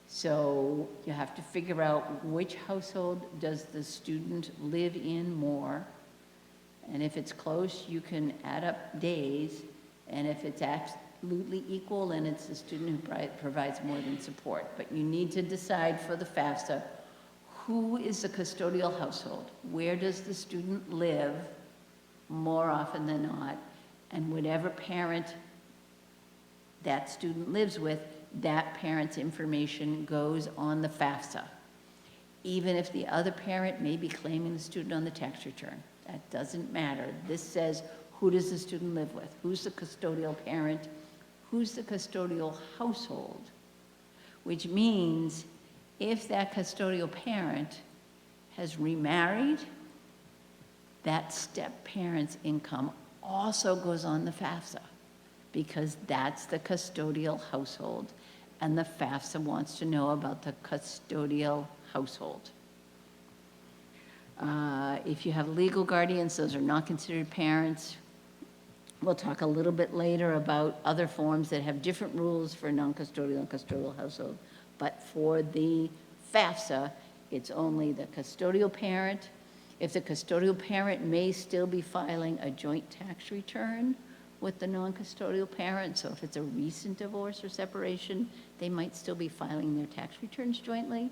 So you have to figure out which household does the student live in more. And if it's close, you can add up days. And if it's absolutely equal, then it's the student who provides more than support. But you need to decide for the FAFSA, who is the custodial household? Where does the student live more often than not? And whatever parent that student lives with, that parent's information goes on the FAFSA. Even if the other parent may be claiming the student on the tax return. That doesn't matter. This says, who does the student live with? Who's the custodial parent? Who's the custodial household? Which means if that custodial parent has remarried, that step-parent's income also goes on the FAFSA because that's the custodial household, and the FAFSA wants to know about the custodial household. If you have legal guardians, those are not considered parents. We'll talk a little bit later about other forms that have different rules for non-custodial and custodial household, but for the FAFSA, it's only the custodial parent. If the custodial parent may still be filing a joint tax return with the non-custodial parent, so if it's a recent divorce or separation, they might still be filing their tax returns jointly.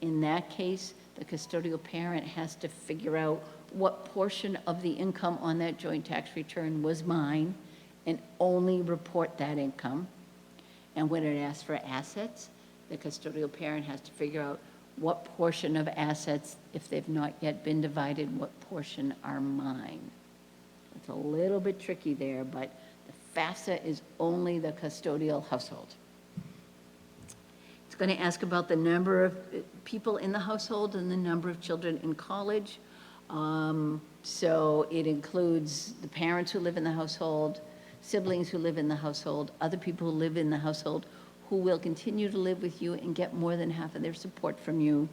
In that case, the custodial parent has to figure out what portion of the income on that joint tax return was mine and only report that income. And when it asks for assets, the custodial parent has to figure out what portion of assets, if they've not yet been divided, what portion are mine. It's a little bit tricky there, but the FAFSA is only the custodial household. It's going to ask about the number of people in the household and the number of children in college. So it includes the parents who live in the household, siblings who live in the household, other people who live in the household who will continue to live with you and get more than half of their support from you.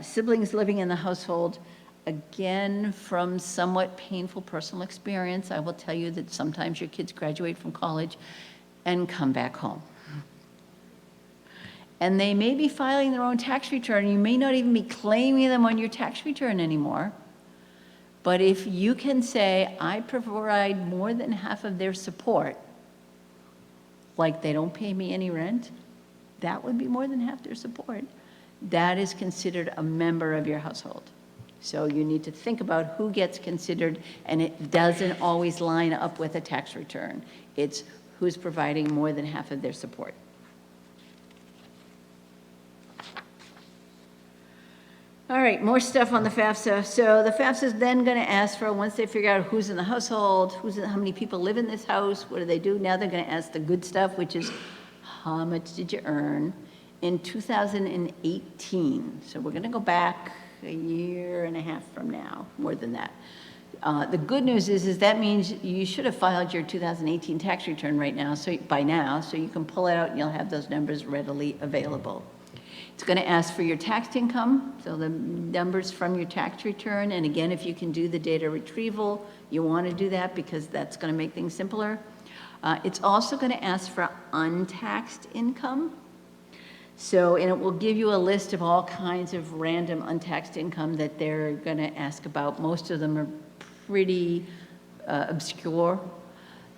Siblings living in the household, again, from somewhat painful personal experience, I will tell you that sometimes your kids graduate from college and come back home. And they may be filing their own tax return. You may not even be claiming them on your tax return anymore. But if you can say, I provide more than half of their support, like they don't pay me any rent, that would be more than half their support. That is considered a member of your household. So you need to think about who gets considered, and it doesn't always line up with a tax return. It's who's providing more than half of their support. All right, more stuff on the FAFSA. So the FAFSA is then going to ask for, once they figure out who's in the household, how many people live in this house, what do they do? Now they're going to ask the good stuff, which is how much did you earn in 2018? So we're going to go back a year and a half from now, more than that. The good news is that means you should have filed your 2018 tax return right now, by now, so you can pull it out and you'll have those numbers readily available. It's going to ask for your taxed income, so the numbers from your tax return. And again, if you can do the data retrieval, you want to do that because that's going to make things simpler. It's also going to ask for untaxed income. So, and it will give you a list of all kinds of random untaxed income that they're going to ask about. Most of them are pretty obscure.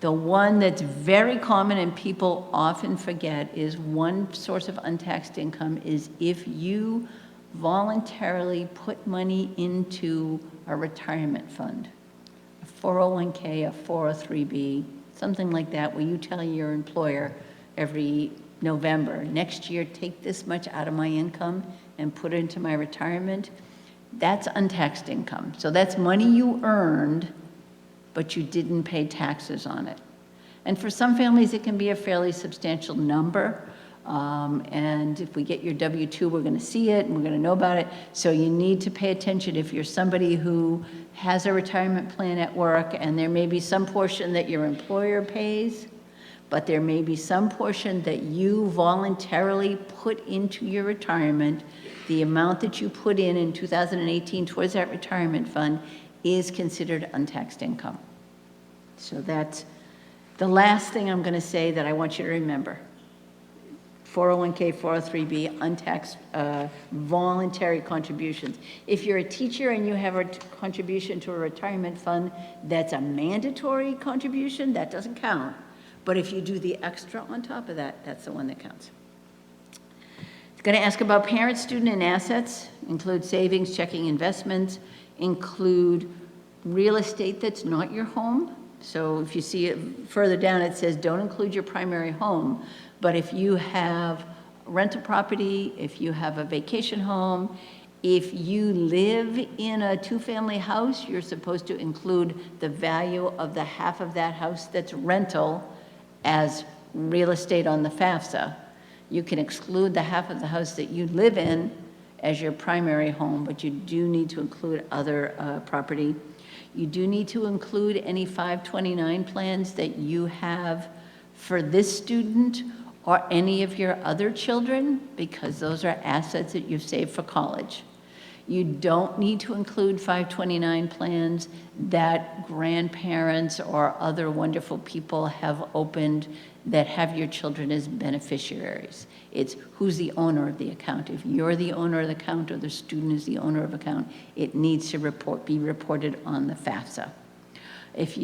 The one that's very common and people often forget is one source of untaxed income is if you voluntarily put money into a retirement fund, a 401k, a 403b, something like that, where you tell your employer every November, next year, take this much out of my income and put it into my retirement. That's untaxed income. So that's money you earned, but you didn't pay taxes on it. And for some families, it can be a fairly substantial number. And if we get your W-2, we're going to see it and we're going to know about it. So you need to pay attention if you're somebody who has a retirement plan at work, and there may be some portion that your employer pays, but there may be some portion that you voluntarily put into your retirement. The amount that you put in 2018 towards that retirement fund is considered untaxed income. So that's the last thing I'm going to say that I want you to remember. 401k, 403b, untaxed voluntary contributions. If you're a teacher and you have a contribution to a retirement fund, that's a mandatory contribution, that doesn't count. But if you do the extra on top of that, that's the one that counts. It's going to ask about parents, student, and assets, include savings, checking, investments, include real estate that's not your home. So if you see it further down, it says don't include your primary home. But if you have rental property, if you have a vacation home, if you live in a two-family house, you're supposed to include the value of the half of that house that's rental as real estate on the FAFSA. You can exclude the half of the house that you live in as your primary home, but you do need to include other property. You do need to include any 529 plans that you have for this student or any of your other children, because those are assets that you've saved for college. You don't need to include 529 plans that grandparents or other wonderful people have opened that have your children as beneficiaries. It's who's the owner of the account. If you're the owner of the account or the student is the owner of the account, it needs to be reported on the FAFSA. If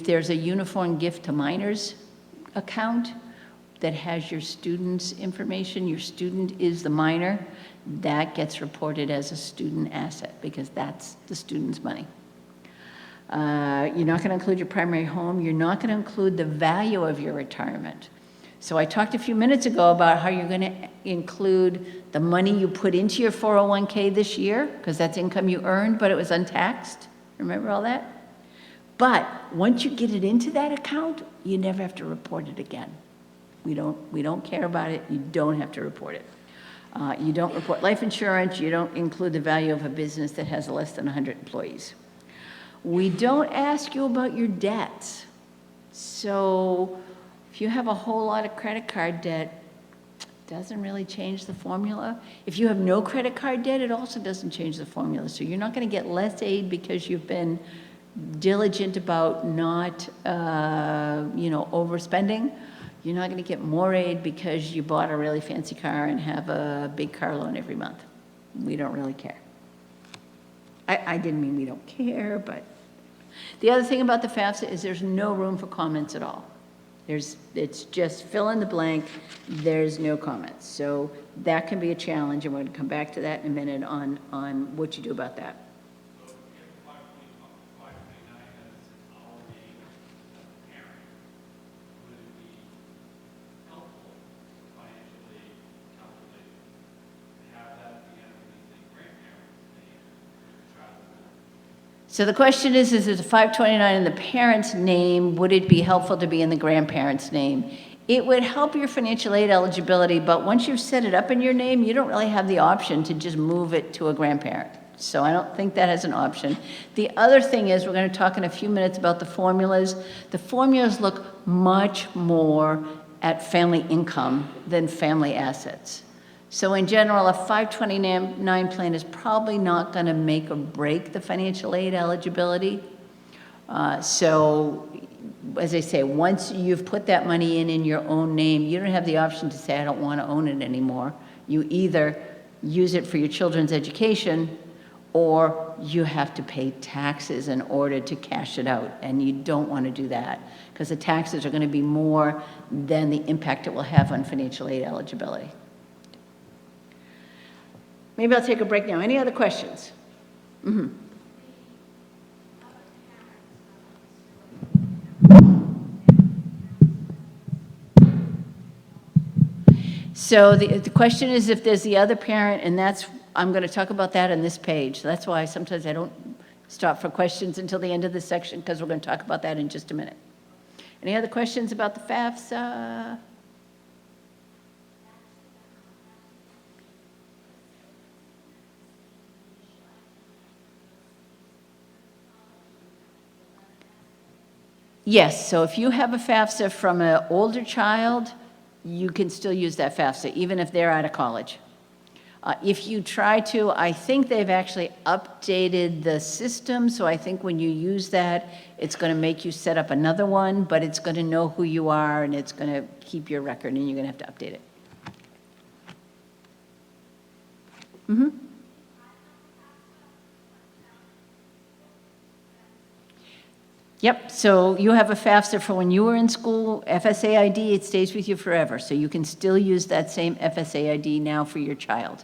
there's a uniform gift to minors account that has your student's information, your student is the minor, that gets reported as a student asset because that's the student's money. You're not going to include your primary home. You're not going to include the value of your retirement. So I talked a few minutes ago about how you're going to include the money you put into your 401k this year, because that's income you earned, but it was untaxed. Remember all that? But once you get it into that account, you never have to report it again. We don't care about it. You don't have to report it. You don't report life insurance. You don't include the value of a business that has less than 100 employees. We don't ask you about your debts. So if you have a whole lot of credit card debt, it doesn't really change the formula. If you have no credit card debt, it also doesn't change the formula. So you're not going to get less aid because you've been diligent about not, overspending. You're not going to get more aid because you bought a really fancy car and have a big car loan every month. We don't really care. I didn't mean we don't care, but the other thing about the FAFSA is there's no room for comments at all. It's just fill in the blank, there's no comments. So that can be a challenge, and we're going to come back to that in a minute on what you do about that. So the question is it a 529 in the parent's name? Would it be helpful to be in the grandparent's name? It would help your financial aid eligibility, but once you've set it up in your name, you don't really have the option to just move it to a grandparent. So I don't think that has an option. The other thing is, we're going to talk in a few minutes about the formulas. The formulas look much more at family income than family assets. So in general, a 529 plan is probably not going to make or break the financial aid eligibility. So as I say, once you've put that money in your own name, you don't have the option to say, I don't want to own it anymore. You either use it for your children's education, or you have to pay taxes in order to cash it out, and you don't want to do that because the taxes are going to be more than the impact it will have on financial aid eligibility. Maybe I'll take a break now. Any other questions? Mm-hmm. So the question is if there's the other parent, and I'm going to talk about that on this page. So that's why sometimes I don't stop for questions until the end of this section, because we're going to talk about that in just a minute. Any other questions about the FAFSA? Yes, so if you have a FAFSA from an older child, you can still use that FAFSA, even if they're out of college. If you try to, I think they've actually updated the system, so I think when you use that, it's going to make you set up another one, but it's going to know who you are, and it's going to keep your record, and you're going to have to update it. Mm-hmm. Yep, so you have a FAFSA for when you were in school, FSA ID, it stays with you forever, so you can still use that same FSA ID now for your child.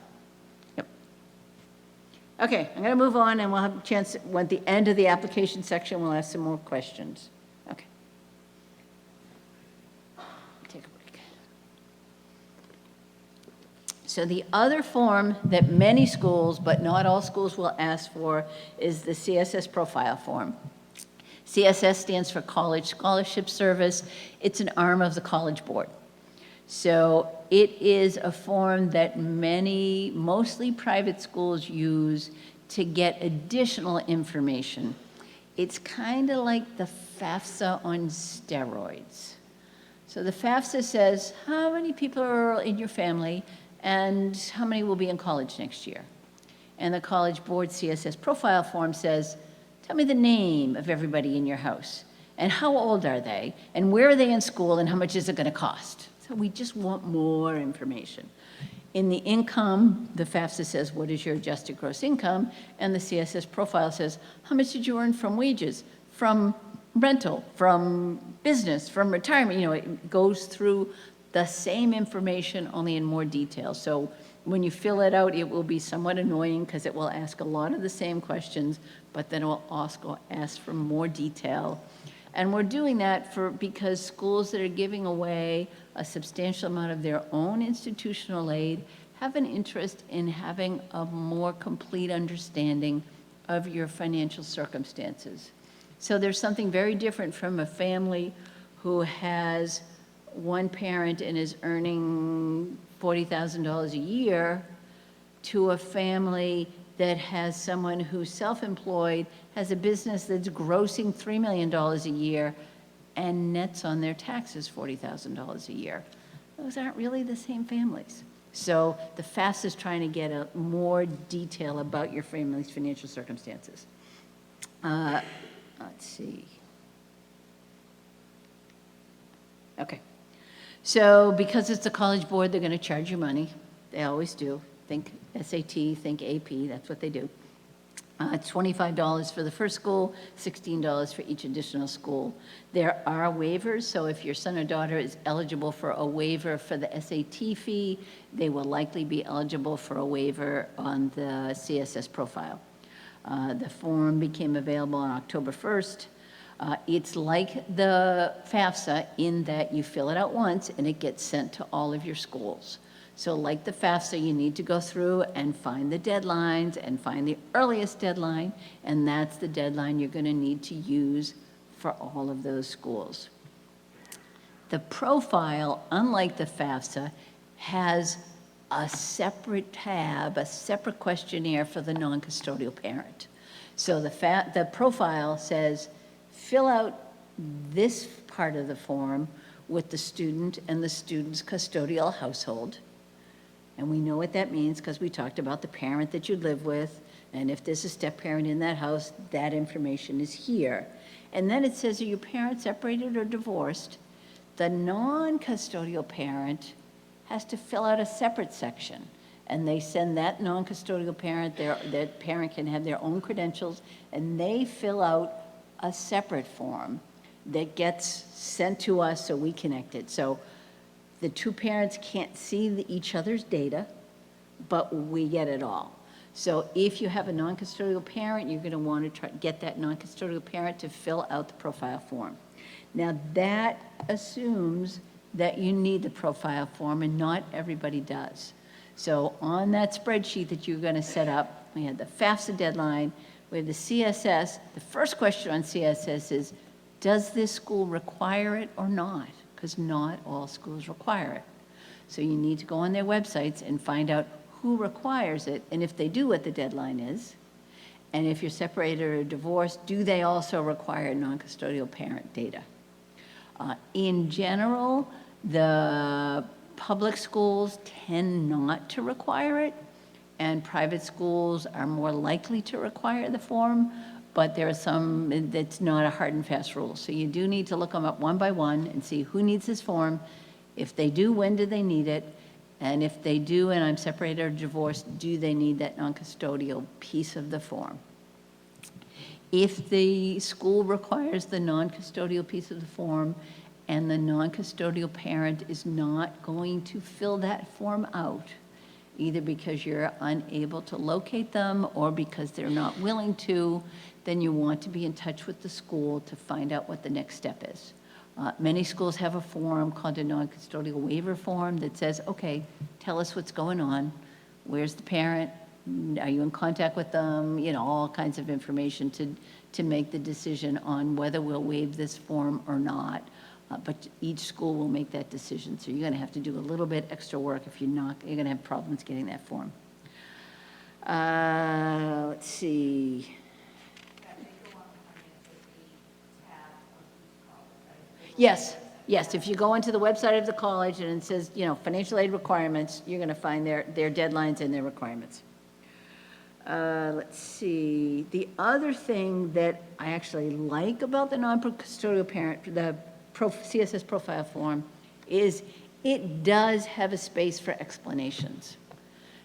Yep. Okay, I'm going to move on, and we'll have a chance, at the end of the application section, we'll ask some more questions. Okay. Take a break. So the other form that many schools, but not all schools, will ask for is the CSS profile form. CSS stands for College Scholarship Service. It's an arm of the College Board. So it is a form that mostly private schools use to get additional information. It's kind of like the FAFSA on steroids. So the FAFSA says how many people are in your family and how many will be in college next year. And the College Board CSS profile form says, tell me the name of everybody in your house, and how old are they, and where are they in school, and how much is it going to cost? So we just want more information. In the income, the FAFSA says, what is your adjusted gross income? And the CSS profile says, how much did you earn from wages, from rental, from business, from retirement? You know, it goes through the same information, only in more detail. So when you fill it out, it will be somewhat annoying because it will ask a lot of the same questions, but then it will also ask for more detail. And we're doing that because schools that are giving away a substantial amount of their own institutional aid have an interest in having a more complete understanding of your financial circumstances. So there's something very different from a family who has one parent and is earning $40,000 a year to a family that has someone who's self-employed, has a business that's grossing $3 million a year, and nets on their taxes $40,000 a year. Those aren't really the same families. So the FAFSA is trying to get more detail about your family's financial circumstances. Let's see. Okay. So because it's the College Board, they're going to charge you money. They always do. Think SAT, think AP, that's what they do. It's $25 for the first school, $16 for each additional school. There are waivers, so if your son or daughter is eligible for a waiver for the SAT fee, they will likely be eligible for a waiver on the CSS profile. The form became available on October 1st. It's like the FAFSA in that you fill it out once and it gets sent to all of your schools. So like the FAFSA, you need to go through and find the deadlines and find the earliest deadline, and that's the deadline you're going to need to use for all of those schools. The profile, unlike the FAFSA, has a separate tab, a separate questionnaire for the non-custodial parent. So the profile says, fill out this part of the form with the student and the student's custodial household. And we know what that means because we talked about the parent that you live with, and if there's a step-parent in that house, that information is here. And then it says, are your parents separated or divorced? The non-custodial parent has to fill out a separate section, and they send that non-custodial parent, that parent can have their own credentials, and they fill out a separate form that gets sent to us so we connect it. So the two parents can't see each other's data, but we get it all. So if you have a non-custodial parent, you're going to want to get that non-custodial parent to fill out the profile form. Now that assumes that you need the profile form, and not everybody does. So on that spreadsheet that you're going to set up, we had the FAFSA deadline, we have the CSS. The first question on CSS is, does this school require it or not? Because not all schools require it. So you need to go on their websites and find out who requires it, and if they do, what the deadline is. And if you're separated or divorced, do they also require non-custodial parent data? In general, the public schools tend not to require it, and private schools are more likely to require the form, but there are some that's not a hard and fast rule. So you do need to look them up one by one and see who needs this form. If they do, when do they need it? And if they do, and I'm separated or divorced, do they need that non-custodial piece of the form? If the school requires the non-custodial piece of the form and the non-custodial parent is not going to fill that form out, either because you're unable to locate them or because they're not willing to, then you want to be in touch with the school to find out what the next step is. Many schools have a form called a non-custodial waiver form that says, okay, tell us what's going on. Where's the parent? Are you in contact with them? You know, all kinds of information to make the decision on whether we'll waive this form or not. But each school will make that decision. So you're going to have to do a little bit extra work. If you're not, you're going to have problems getting that form. Let's see. Yes, yes. If you go onto the website of the college and it says, you know, financial aid requirements, you're going to find their deadlines and their requirements. Let's see. The other thing that I actually like about the non-custodial parent, the CSS profile form, is it does have a space for explanations.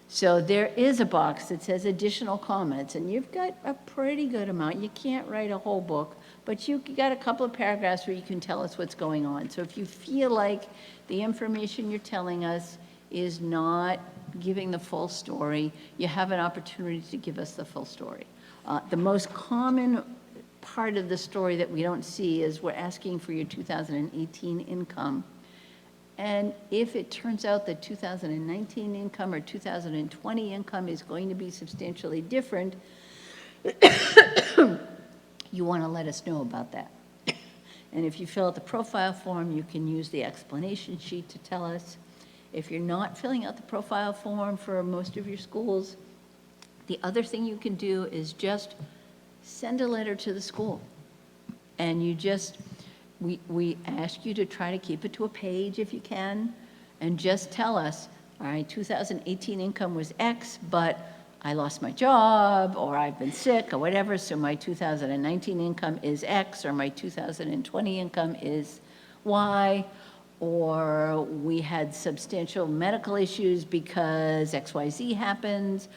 So there is a box that says additional comments, and you've got a pretty good amount. You can't write a whole book, but you got a couple of paragraphs where you can tell us what's going on. So if you feel like the information you're telling us is not giving the full story, you have an opportunity to give us the full story. The most common part of the story that we don't see is we're asking for your 2018 income. And if it turns out that 2019 income or 2020 income is going to be substantially different, you want to let us know about that. And if you fill out the profile form, you can use the explanation sheet to tell us. If you're not filling out the profile form for most of your schools, the other thing you can do is just send a letter to the school. And you just, we ask you to try to keep it to a page if you can, and just tell us, all right, 2018 income was X, but I lost my job, or I've been sick, or whatever, so my 2019 income is X, or my 2020 income is Y, or we had substantial medical issues because XYZ happens.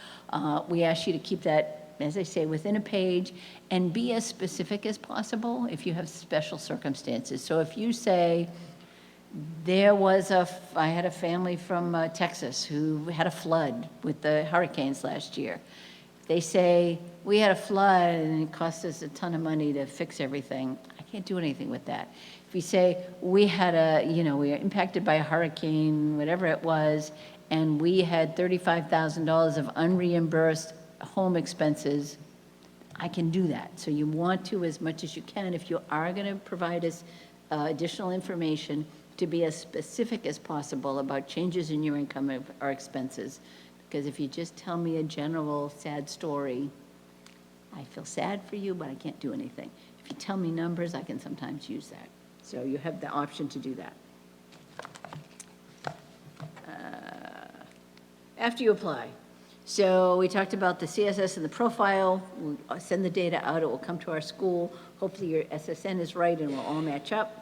We ask you to keep that, as I say, within a page, and be as specific as possible if you have special circumstances. So if you say, I had a family from Texas who had a flood with the hurricanes last year. They say, we had a flood and it cost us a ton of money to fix everything. I can't do anything with that. If you say, we were impacted by a hurricane, whatever it was, and we had $35,000 of unreimbursed home expenses, I can do that. So you want to, as much as you can, if you are going to provide us additional information, to be as specific as possible about changes in your income or expenses. Because if you just tell me a general sad story, I feel sad for you, but I can't do anything. If you tell me numbers, I can sometimes use that. So you have the option to do that. After you apply. So we talked about the CSS and the profile. We'll send the data out. It will come to our school. Hopefully your SSN is right and we'll all match up.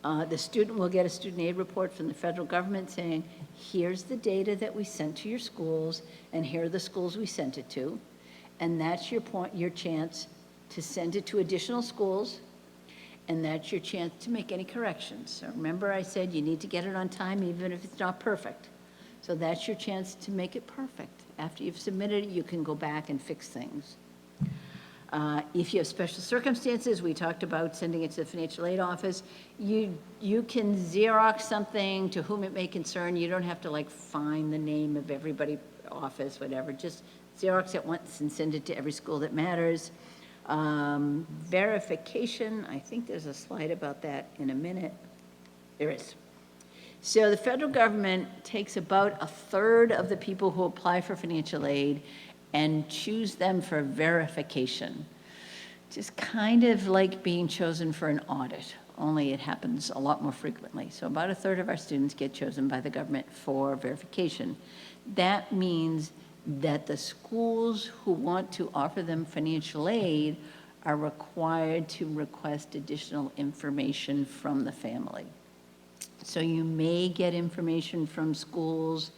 The student will get a student aid report from the federal government saying, here's the data that we sent to your schools, and here are the schools we sent it to. And that's your chance to send it to additional schools, and that's your chance to make any corrections. So remember I said you need to get it on time even if it's not perfect. So that's your chance to make it perfect. After you've submitted it, you can go back and fix things. If you have special circumstances, we talked about sending it to the financial aid office. You can Xerox something to whom it may concern. You don't have to like find the name of everybody office, whatever. Just Xerox it once and send it to every school that matters. Verification, I think there's a slide about that in a minute. There is. So the federal government takes about a third of the people who apply for financial aid and choose them for verification. Just kind of like being chosen for an audit, only it happens a lot more frequently. So about a third of our students get chosen by the government for verification. That means that the schools who want to offer them financial aid are required to request additional information from the family. So you may get information from schools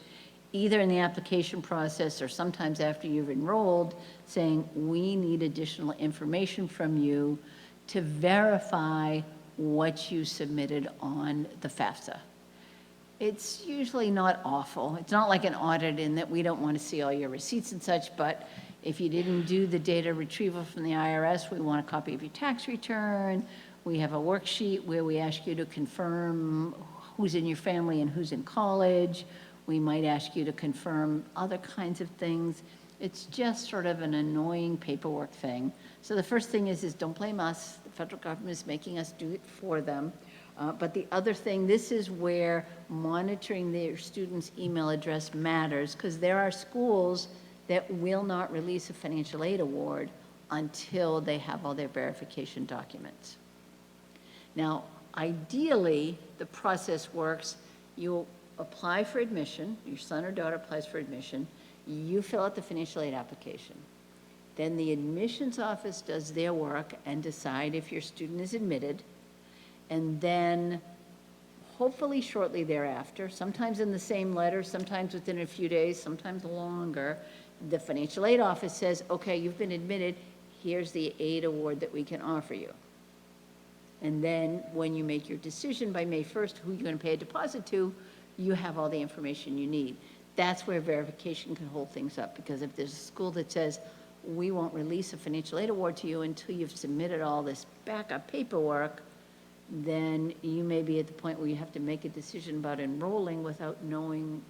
either in the application process or sometimes after you've enrolled, saying, we need additional information from you to verify what you submitted on the FAFSA. It's usually not awful. It's not like an audit in that we don't want to see all your receipts and such, but if you didn't do the data retrieval from the IRS, we want a copy of your tax return. We have a worksheet where we ask you to confirm who's in your family and who's in college. We might ask you to confirm other kinds of things. It's just sort of an annoying paperwork thing. So the first thing is don't blame us. The federal government is making us do it for them. But the other thing, this is where monitoring their students' email address matters, because there are schools that will not release a financial aid award until they have all their verification documents. Now, ideally, the process works. You'll apply for admission, your son or daughter applies for admission, you fill out the financial aid application. Then the admissions office does their work and decide if your student is admitted, and then hopefully shortly thereafter, sometimes in the same letter, sometimes within a few days, sometimes longer, the financial aid office says, okay, you've been admitted, here's the aid award that we can offer you. And then when you make your decision by May 1st, who you're going to pay a deposit to, you have all the information you need. That's where verification can hold things up, because if there's a school that says, we won't release a financial aid award to you until you've submitted all this backup paperwork, then you may be at the point where you have to make a decision about enrolling without knowing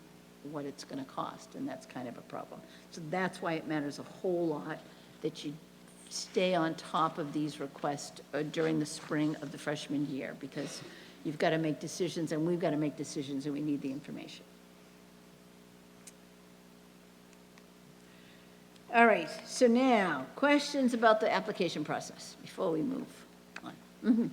what it's going to cost, and that's kind of a problem. So that's why it matters a whole lot that you stay on top of these requests during the spring of the freshman year, because you've got to make decisions, and we've got to make decisions, and we need the information. All right, so now, questions about the application process before we move on. Mm-hmm.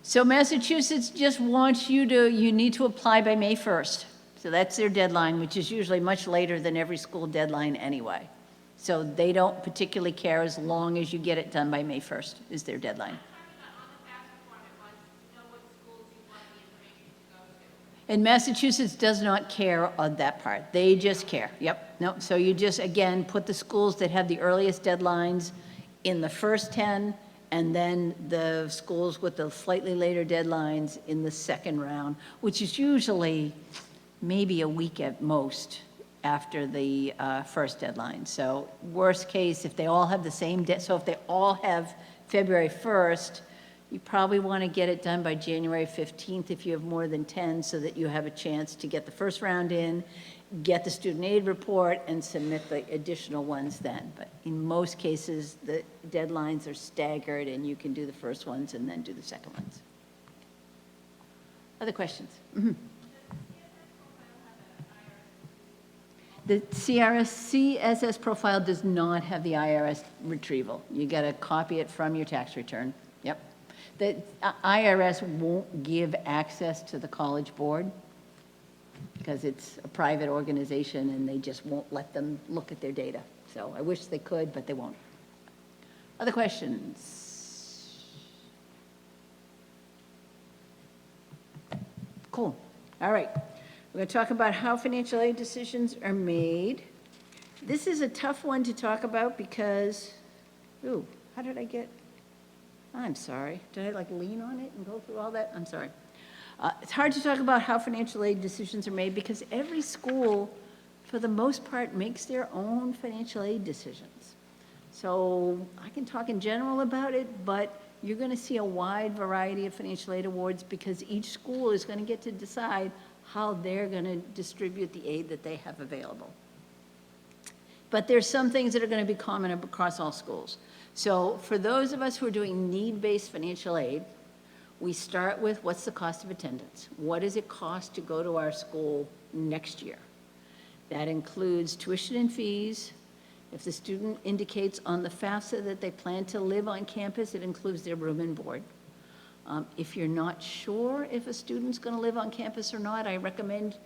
So Massachusetts just wants you need to apply by May 1st. So that's their deadline, which is usually much later than every school deadline anyway. So they don't particularly care as long as you get it done by May 1st is their deadline. And Massachusetts does not care on that part. They just care. Yep. No. So you just, again, put the schools that have the earliest deadlines in the first 10, and then the schools with the slightly later deadlines in the second round, which is usually maybe a week at most after the first deadline. So worst case, if they all have the same so if they all have February 1st, you probably want to get it done by January 15th if you have more than 10, so that you have a chance to get the first round in, get the student aid report, and submit the additional ones then. But in most cases, the deadlines are staggered, and you can do the first ones and then do the second ones. Other questions? Mm-hmm. The CSS profile does not have the IRS retrieval. You got to copy it from your tax return. Yep. The IRS won't give access to the College Board because it's a private organization and they just won't let them look at their data. So I wish they could, but they won't. Other questions? Cool. All right. We're going to talk about how financial aid decisions are made. This is a tough one to talk about because, ooh, how did I get, I'm sorry. Did I like lean on it and go through all that? I'm sorry. It's hard to talk about how financial aid decisions are made because every school, for the most part, makes their own financial aid decisions. So I can talk in general about it, but you're going to see a wide variety of financial aid awards because each school is going to get to decide how they're going to distribute the aid that they have available. But there's some things that are going to be common across all schools. So for those of us who are doing need-based financial aid, we start with what's the cost of attendance? What does it cost to go to our school next year? That includes tuition and fees. If the student indicates on the FAFSA that they plan to live on campus, it includes their room and board. If you're not sure if a student's going to live on campus or not, I recommend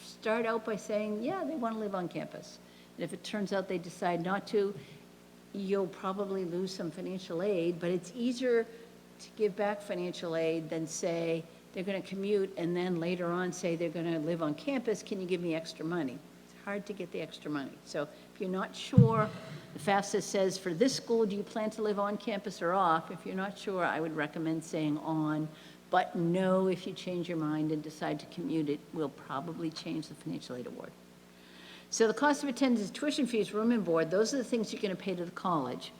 start out by saying, yeah, they want to live on campus. And if it turns out they decide not to, you'll probably lose some financial aid, but it's easier to give back financial aid than say they're going to commute and then later on say they're going to live on campus, can you give me extra money? It's hard to get the extra money. So if you're not sure, the FAFSA says for this school, do you plan to live on campus or off? If you're not sure, I would recommend saying on, but no, if you change your mind and decide to commute, it will probably change the financial aid award. So the cost of attendance, tuition fees, room and board, those are the things you're going to pay to the college.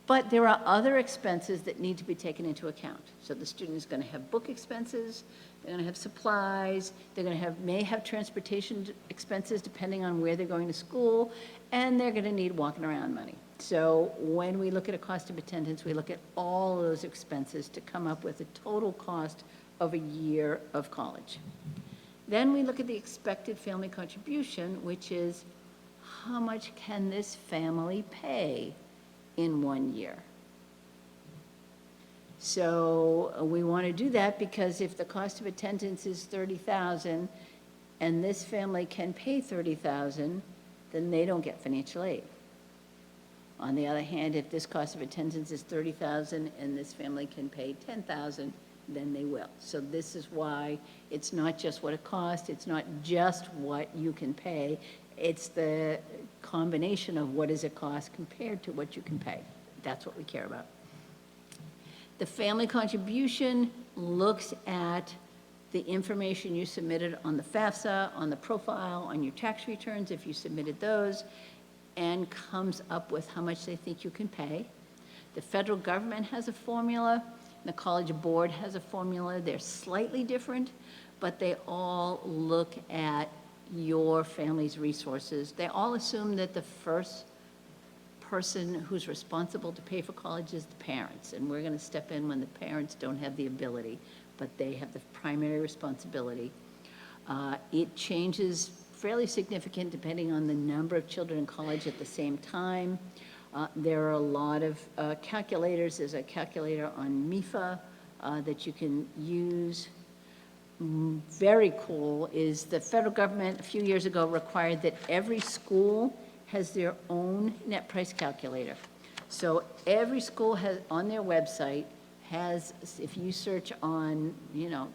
But there are other expenses that need to be taken into account. So the student is going to have book expenses, they're going to have supplies, they're going to may have transportation expenses depending on where they're going to school, and they're going to need walking around money. So when we look at a cost of attendance, we look at all of those expenses to come up with a total cost of a year of college. Then we look at the expected family contribution, which is how much can this family pay in 1 year. So we want to do that because if the cost of attendance is $30,000 and this family can pay $30,000, then they don't get financial aid. On the other hand, if this cost of attendance is $30,000 and this family can pay $10,000, then they will. So this is why it's not just what it costs, it's not just what you can pay, it's the combination of what does it cost compared to what you can pay. That's what we care about. The family contribution looks at the information you submitted on the FAFSA, on the profile, on your tax returns, if you submitted those, and comes up with how much they think you can pay. The federal government has a formula, the College Board has a formula. They're slightly different, but they all look at your family's resources. They all assume that the first person who's responsible to pay for college is the parents, and we're going to step in when the parents don't have the ability, but they have the primary responsibility. It changes fairly significant depending on the number of children in college at the same time. There are a lot of calculators. There's a calculator on MIFA that you can use. Very cool is the federal government a few years ago required that every school has their own net price calculator. So every school has on their website has, if you search on,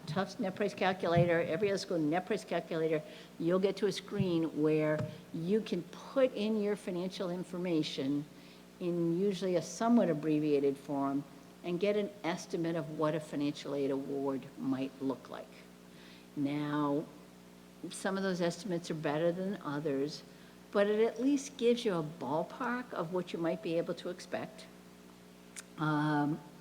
Tufts net price calculator, every other school net price calculator, you'll get to a screen where you can put in your financial information in usually a somewhat abbreviated form and get an estimate of what a financial aid award might look like. Now, some of those estimates are better than others, but it at least gives you a ballpark of what you might be able to expect.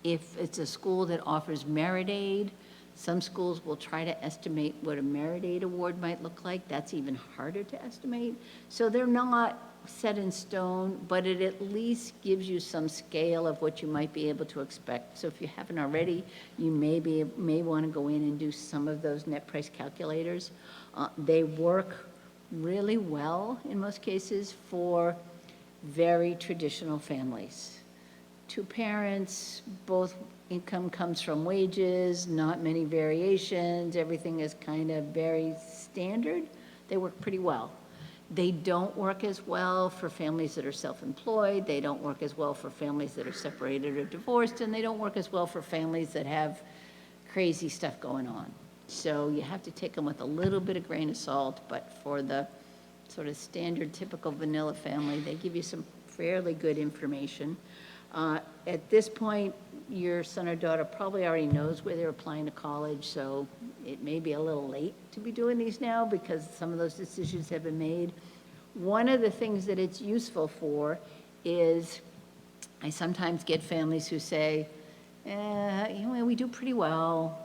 If it's a school that offers merit aid, some schools will try to estimate what a merit aid award might look like. That's even harder to estimate. So they're not set in stone, but it at least gives you some scale of what you might be able to expect. So if you haven't already, you may want to go in and do some of those net price calculators. They work really well in most cases for very traditional families. Two parents, both income comes from wages, not many variations, everything is kind of very standard. They work pretty well. They don't work as well for families that are self-employed, they don't work as well for families that are separated or divorced, and they don't work as well for families that have crazy stuff going on. So you have to take them with a little bit of grain of salt, but for the sort of standard, typical vanilla family, they give you some fairly good information. At this point, your son or daughter probably already knows where they're applying to college, so it may be a little late to be doing these now because some of those decisions have been made. One of the things that it's useful for is I sometimes get families who say, we do pretty well.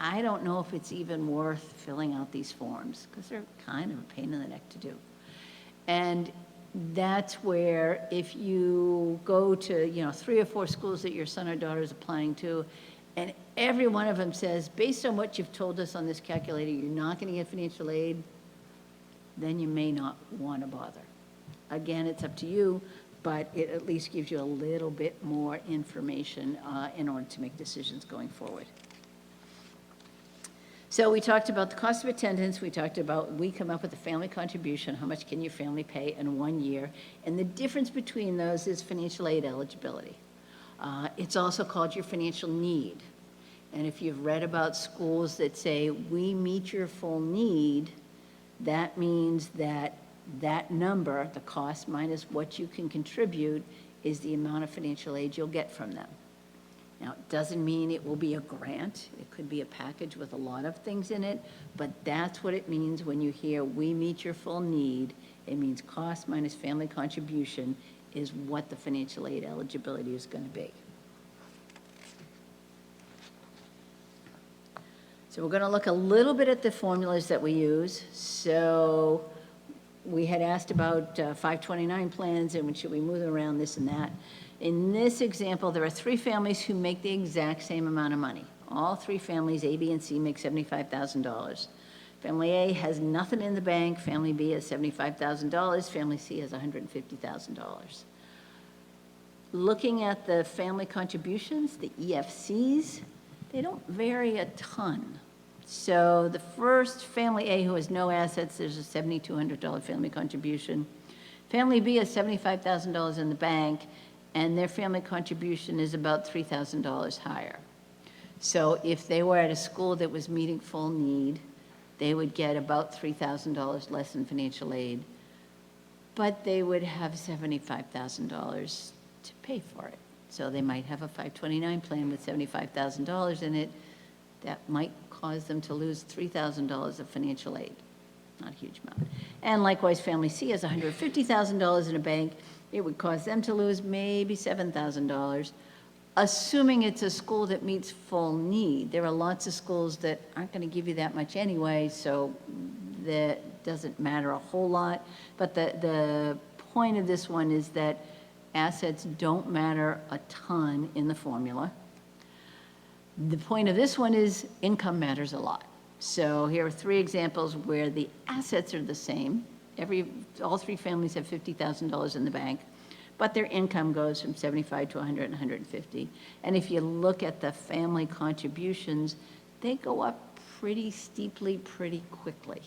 I don't know if it's even worth filling out these forms because they're kind of a pain in the neck to do. And that's where if you go to, 3 or 4 schools that your son or daughter is applying to, and every one of them says, based on what you've told us on this calculator, you're not going to get financial aid, then you may not want to bother. Again, it's up to you, but it at least gives you a little bit more information in order to make decisions going forward. So we talked about the cost of attendance, we come up with a family contribution, how much can your family pay in 1 year, and the difference between those is financial aid eligibility. It's also called your financial need. And if you've read about schools that say, we meet your full need, that means that that number, the cost minus what you can contribute, is the amount of financial aid you'll get from them. Now, it doesn't mean it will be a grant. It could be a package with a lot of things in it, but that's what it means when you hear we meet your full need. It means cost minus family contribution is what the financial aid eligibility is going to be. So we're going to look a little bit at the formulas that we use. So we had asked about 529 plans and should we move them around this and that. In this example, there are 3 families who make the exact same amount of money. All 3 families, A, B, and C, make $75,000. Family A has nothing in the bank. Family B has $75,000. Family C has $150,000. Looking at the family contributions, the EFCs, they don't vary a ton. So the first family A who has no assets, there's a $7,200 family contribution. Family B has $75,000 in the bank, and their family contribution is about $3,000 higher. So if they were at a school that was meeting full need, they would get about $3,000 less in financial aid, but they would have $75,000 to pay for it. So they might have a 529 plan with $75,000 in it. That might cause them to lose $3,000 of financial aid. Not a huge amount. And likewise, family C has $150,000 in a bank. It would cause them to lose maybe $7,000, assuming it's a school that meets full need. There are lots of schools that aren't going to give you that much anyway, so that doesn't matter a whole lot. But the point of this one is that assets don't matter a ton in the formula. The point of this one is income matters a lot. So here are 3 examples where the assets are the same. All 3 families have $50,000 in the bank, but their income goes from 75 to 100 and 150. And if you look at the family contributions, they go up pretty steeply, pretty quickly,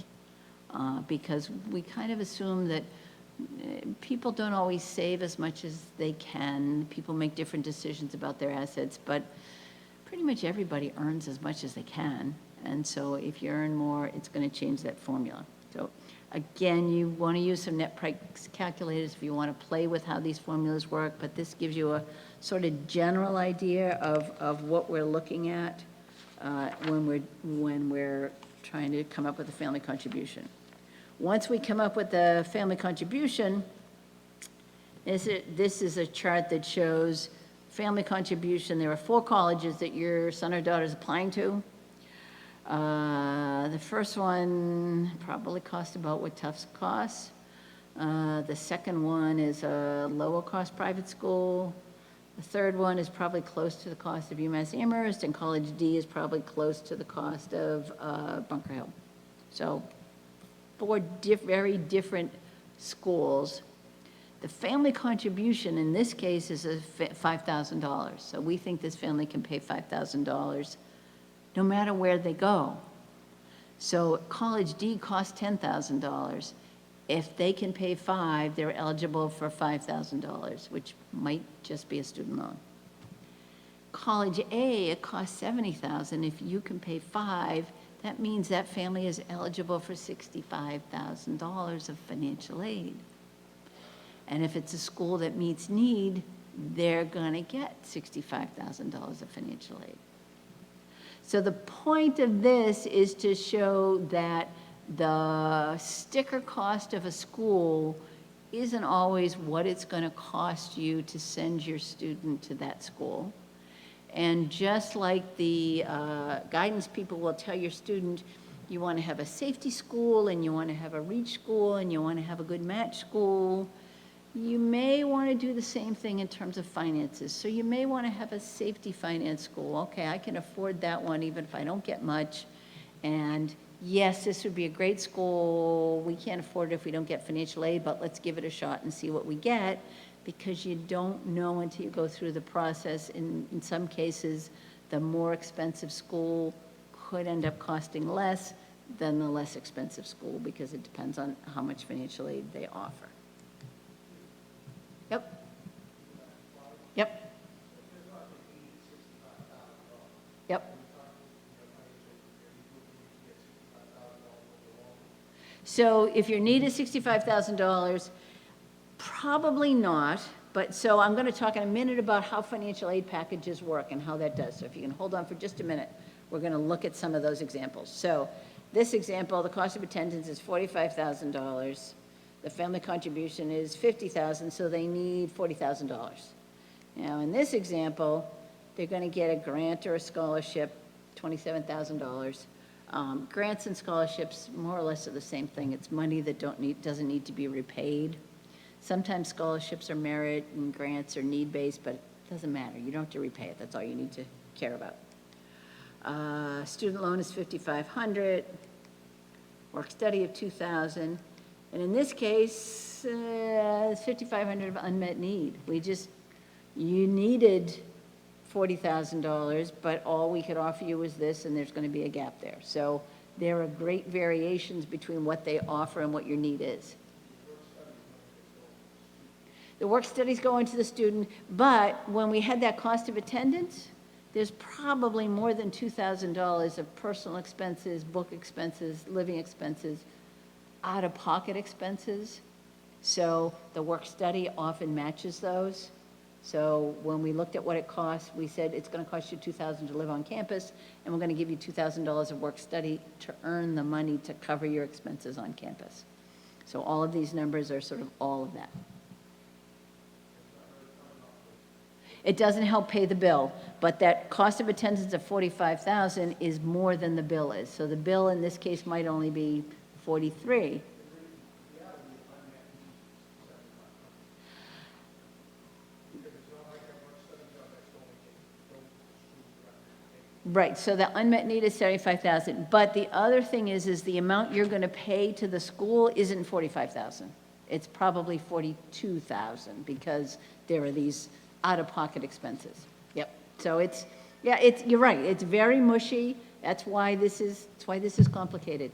because we kind of assume that people don't always save as much as they can. People make different decisions about their assets, but pretty much everybody earns as much as they can. And so if you earn more, it's going to change that formula. So again, you want to use some net price calculators if you want to play with how these formulas work, but this gives you a sort of general idea of what we're looking at when we're trying to come up with a family contribution. Once we come up with the family contribution, this is a chart that shows family contribution. There are 4 colleges that your son or daughter is applying to. The first one probably costs about what Tufts costs. The second one is a lower cost private school. The third one is probably close to the cost of UMass Amherst, and College D is probably close to the cost of Bunker Hill. So 4 very different schools. The family contribution in this case is $5,000. So we think this family can pay $5,000 no matter where they go. So College D costs $10,000. If they can pay $5,000, they're eligible for $5,000, which might just be a student loan. College A, it costs $70,000. If you can pay $5,000, that means that family is eligible for $65,000 of financial aid. And if it's a school that meets need, they're gonna get $65,000 of financial aid. So the point of this is to show that the sticker cost of a school isn't always what it's going to cost you to send your student to that school. And just like the guidance people will tell your student, you want to have a safety school, and you want to have a reach school, and you want to have a good match school, you may want to do the same thing in terms of finances. So you may want to have a safety finance school. Okay, I can afford that one even if I don't get much. And yes, this would be a great school. We can't afford it if we don't get financial aid, but let's give it a shot and see what we get, because you don't know until you go through the process. In some cases, the more expensive school could end up costing less than the less expensive school, because it depends on how much financial aid they offer. Yep. Yep. Yep. So if your need is $65,000, probably not, but so I'm going to talk in a minute about how financial aid packages work and how that does. So if you can hold on for just a minute, we're going to look at some of those examples. So this example, the cost of attendance is $45,000. The family contribution is $50,000, so they need $40,000. Now, in this example, they're going to get a grant or a scholarship, $27,000. Grants and scholarships more or less are the same thing. It's money that doesn't need to be repaid. Sometimes scholarships are merit and grants are need-based, but it doesn't matter. You don't have to repay it. That's all you need to care about. Student loan is $5,500. Work study of $2,000. And in this case, it's $5,500 of unmet need. You needed $40,000, but all we could offer you was this, and there's going to be a gap there. So there are great variations between what they offer and what your need is. The work studies go into the student, but when we had that cost of attendance, there's probably more than $2,000 of personal expenses, book expenses, living expenses, out-of-pocket expenses. So the work study often matches those. So when we looked at what it costs, we said it's going to cost you $2,000 to live on campus, and we're going to give you $2,000 of work study to earn the money to cover your expenses on campus. So all of these numbers are sort of all of that. It doesn't help pay the bill, but that cost of attendance of $45,000 is more than the bill is. So the bill in this case might only be $43,000. Right, so the unmet need is $75,000, but the other thing is the amount you're going to pay to the school isn't $45,000. It's probably $42,000 because there are these out-of-pocket expenses. Yep. So you're right. It's very mushy. That's why this is complicated.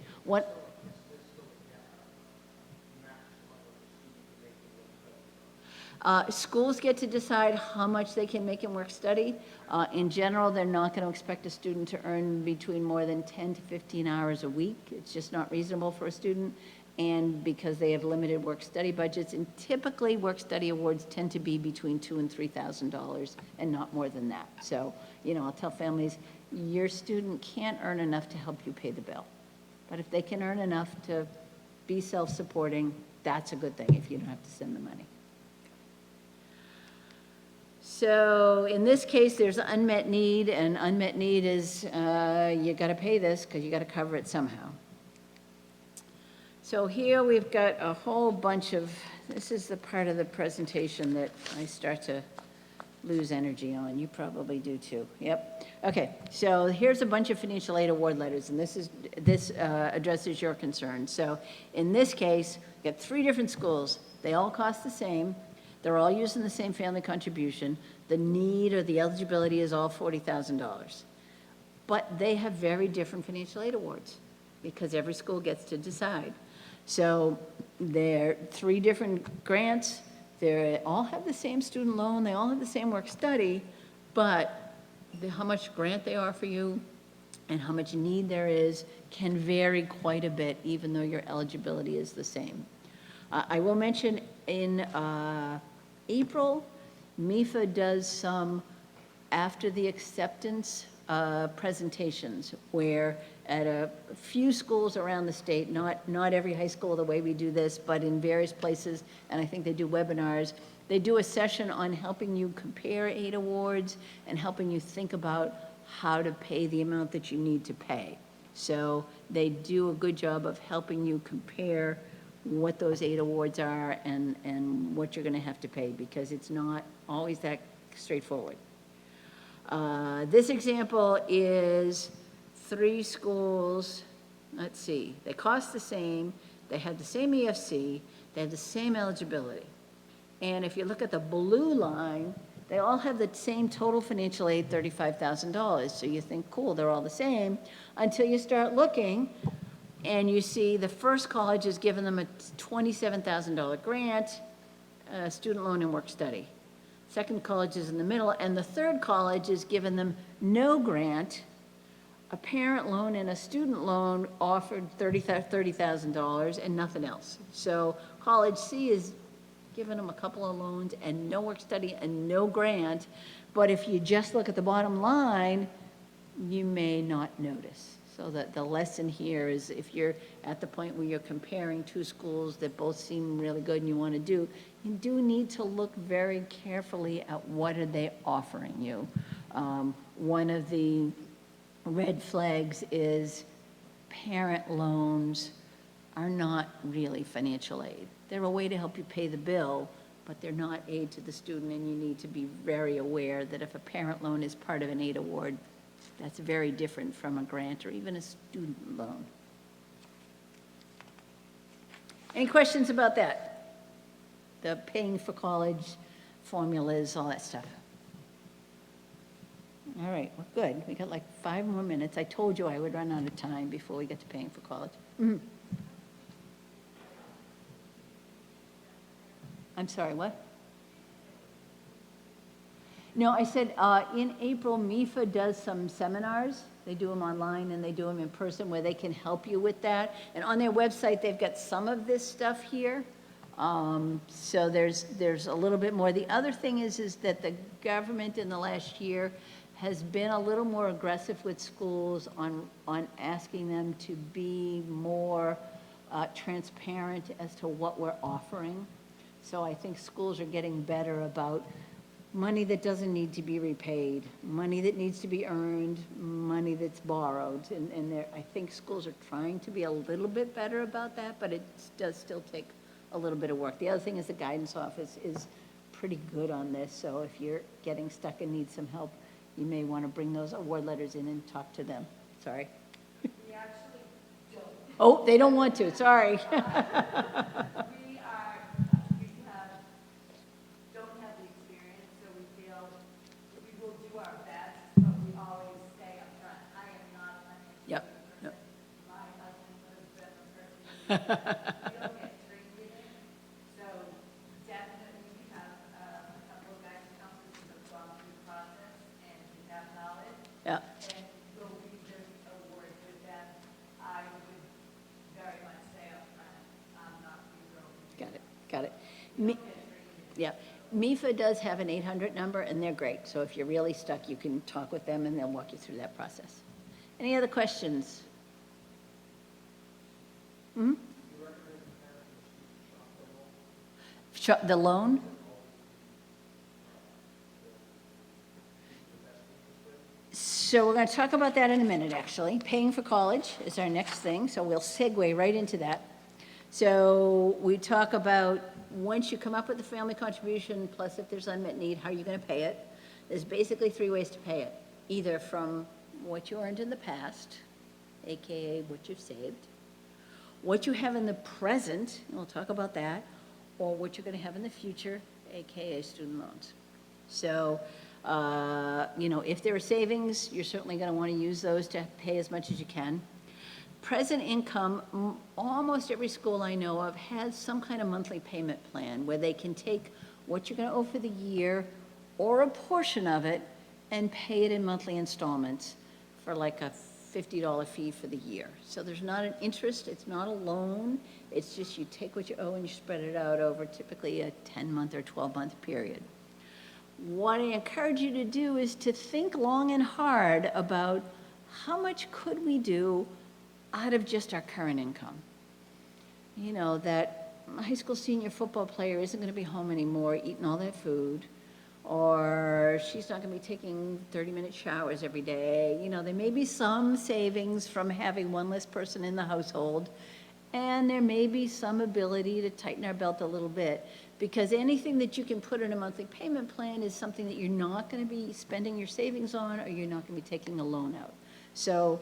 Schools get to decide how much they can make in work study. In general, they're not going to expect a student to earn between more than 10 to 15 hours a week. It's just not reasonable for a student, and because they have limited work study budgets, and typically work study awards tend to be between $2,000 and $3,000 and not more than that. So, I'll tell families, your student can't earn enough to help you pay the bill. But if they can earn enough to be self-supporting, that's a good thing if you don't have to send the money. So in this case, there's unmet need, and unmet need is you got to pay this because you got to cover it somehow. So here we've got a whole bunch of, this is the part of the presentation that I start to lose energy on. You probably do too. Yep. Okay, so here's a bunch of financial aid award letters, and this addresses your concern. So in this case, we got 3 different schools. They all cost the same. They're all using the same family contribution. The need or the eligibility is all $40,000. But they have very different financial aid awards because every school gets to decide. So they're 3 different grants. They all have the same student loan. They all have the same work study, but how much grant they offer you and how much need there is can vary quite a bit, even though your eligibility is the same. I will mention in April, MIFA does some after the acceptance presentations where at a few schools around the state, not every high school the way we do this, but in various places, and I think they do webinars, they do a session on helping you compare aid awards and helping you think about how to pay the amount that you need to pay. So they do a good job of helping you compare what those aid awards are and what you're going to have to pay, because it's not always that straightforward. This example is 3 schools. Let's see, they cost the same, they have the same EFC, they have the same eligibility. And if you look at the blue line, they all have the same total financial aid, $35,000. So you think, cool, they're all the same, until you start looking and you see the first college is giving them a $27,000 grant, student loan and work study. Second college is in the middle, and the third college is giving them no grant, a parent loan and a student loan offered $30,000 and nothing else. So college C is giving them a couple of loans and no work study and no grant, but if you just look at the bottom line, you may not notice. So that the lesson here is if you're at the point where you're comparing 2 schools that both seem really good and you want to do, you do need to look very carefully at what are they offering you. One of the red flags is parent loans are not really financial aid. They're a way to help you pay the bill, but they're not aid to the student, and you need to be very aware that if a parent loan is part of an aid award, that's very different from a grant or even a student loan. Any questions about that? The paying for college formulas, all that stuff. All right, well, good. We got like 5 more minutes. I told you I would run out of time before we get to paying for college. I'm sorry, what? No, I said in April, MIFA does some seminars. They do them online and they do them in person where they can help you with that. And on their website, they've got some of this stuff here. So there's a little bit more. The other thing is that the government in the last year has been a little more aggressive with schools on asking them to be more transparent as to what we're offering. So I think schools are getting better about money that doesn't need to be repaid, money that needs to be earned, money that's borrowed. And I think schools are trying to be a little bit better about that, but it does still take a little bit of work. The other thing is the guidance office is pretty good on this. So if you're getting stuck and need some help, you may want to bring those award letters in and talk to them. Sorry. We actually don't. Oh, they don't want to, sorry. Don't have the experience, so we feel we will do our best, but we always stay up front. I am not an Yep. person. My husband has been a person. We don't get trained in it, so definitely we have a couple of guidance counselors who have gone through the process and who have knowledge. Yeah. And we'll leave this award with them. I would very much stay up front. I'm not the girl. Got it. Yeah, MIFA does have an 800 number, and they're great. So if you're really stuck, you can talk with them, and they'll walk you through that process. Any other questions? The loan? So we're going to talk about that in a minute, actually. Paying for college is our next thing, so we'll segue right into that. So we talk about, once you come up with the family contribution, plus if there's unmet need, how are you going to pay it? There's basically three ways to pay it. Either from what you earned in the past, AKA what you've saved, what you have in the present, and we'll talk about that, or what you're going to have in the future, AKA student loans. So, if there are savings, you're certainly going to want to use those to pay as much as you can. Present income, almost every school I know of has some kind of monthly payment plan where they can take what you're going to owe for the year or a portion of it and pay it in monthly installments for like a $50 fee for the year. So there's not an interest, it's not a loan, it's just you take what you owe and you spread it out over typically a 10-month or 12-month period. What I encourage you to do is to think long and hard about how much could we do out of just our current income. You know, that high school senior football player isn't going to be home anymore eating all that food, or she's not going to be taking 30-minute showers every day. You know, there may be some savings from having one less person in the household, and there may be some ability to tighten our belt a little bit, because anything that you can put in a monthly payment plan is something that you're not going to be spending your savings on, or you're not going to be taking a loan out. So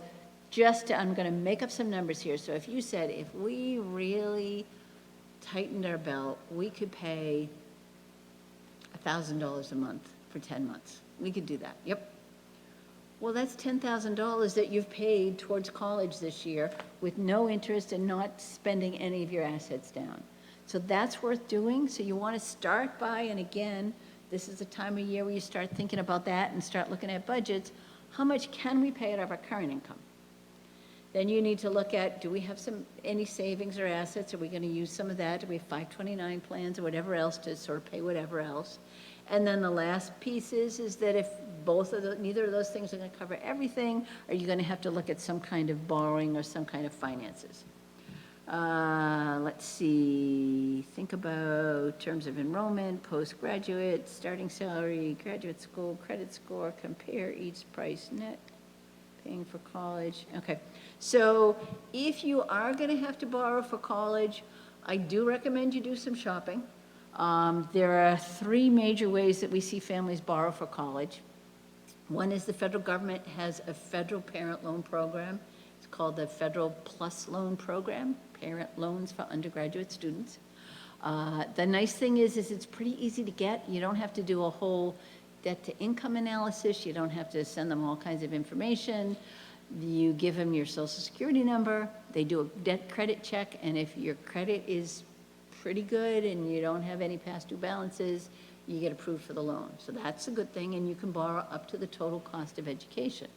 I'm going to make up some numbers here. So if you said, if we really tightened our belt, we could pay $1,000 a month for 10 months. We could do that. Yep. Well, that's $10,000 that you've paid towards college this year with no interest and not spending any of your assets down. So that's worth doing. So you want to start by, and again, this is the time of year where you start thinking about that and start looking at budgets. How much can we pay out of our current income? Then you need to look at, do we have any savings or assets? Are we going to use some of that? Do we have 529 plans or whatever else to sort of pay whatever else? And then the last piece is that if neither of those things are going to cover everything, are you going to have to look at some kind of borrowing or some kind of finances? Let's see, think about terms of enrollment, postgraduate, starting salary, graduate school, credit score, compare each price net, paying for college. Okay, so if you are going to have to borrow for college, I do recommend you do some shopping. There are three major ways that we see families borrow for college. One is the federal government has a federal parent loan program. It's called the Federal Plus Loan Program, parent loans for undergraduate students. The nice thing is it's pretty easy to get. You don't have to do a whole debt to income analysis. You don't have to send them all kinds of information. You give them your social security number. They do a debt credit check, and if your credit is pretty good and you don't have any past due balances, you get approved for the loan. So that's a good thing, and you can borrow up to the total cost of education.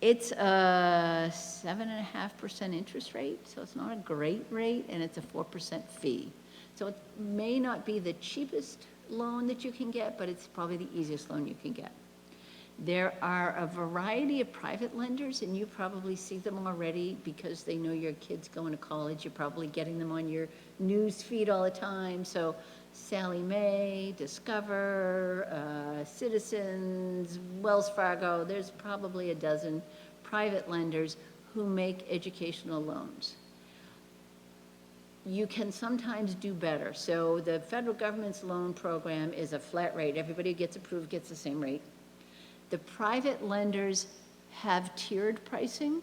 It's a 7.5% interest rate, so it's not a great rate, and it's a 4% fee. So it may not be the cheapest loan that you can get, but it's probably the easiest loan you can get. There are a variety of private lenders, and you probably see them already because they know your kid's going to college. You're probably getting them on your news feed all the time. So Sallie Mae, Discover, Citizens, Wells Fargo, there's probably a dozen private lenders who make educational loans. You can sometimes do better. So the federal government's loan program is a flat rate. Everybody who gets approved gets the same rate. The private lenders have tiered pricing.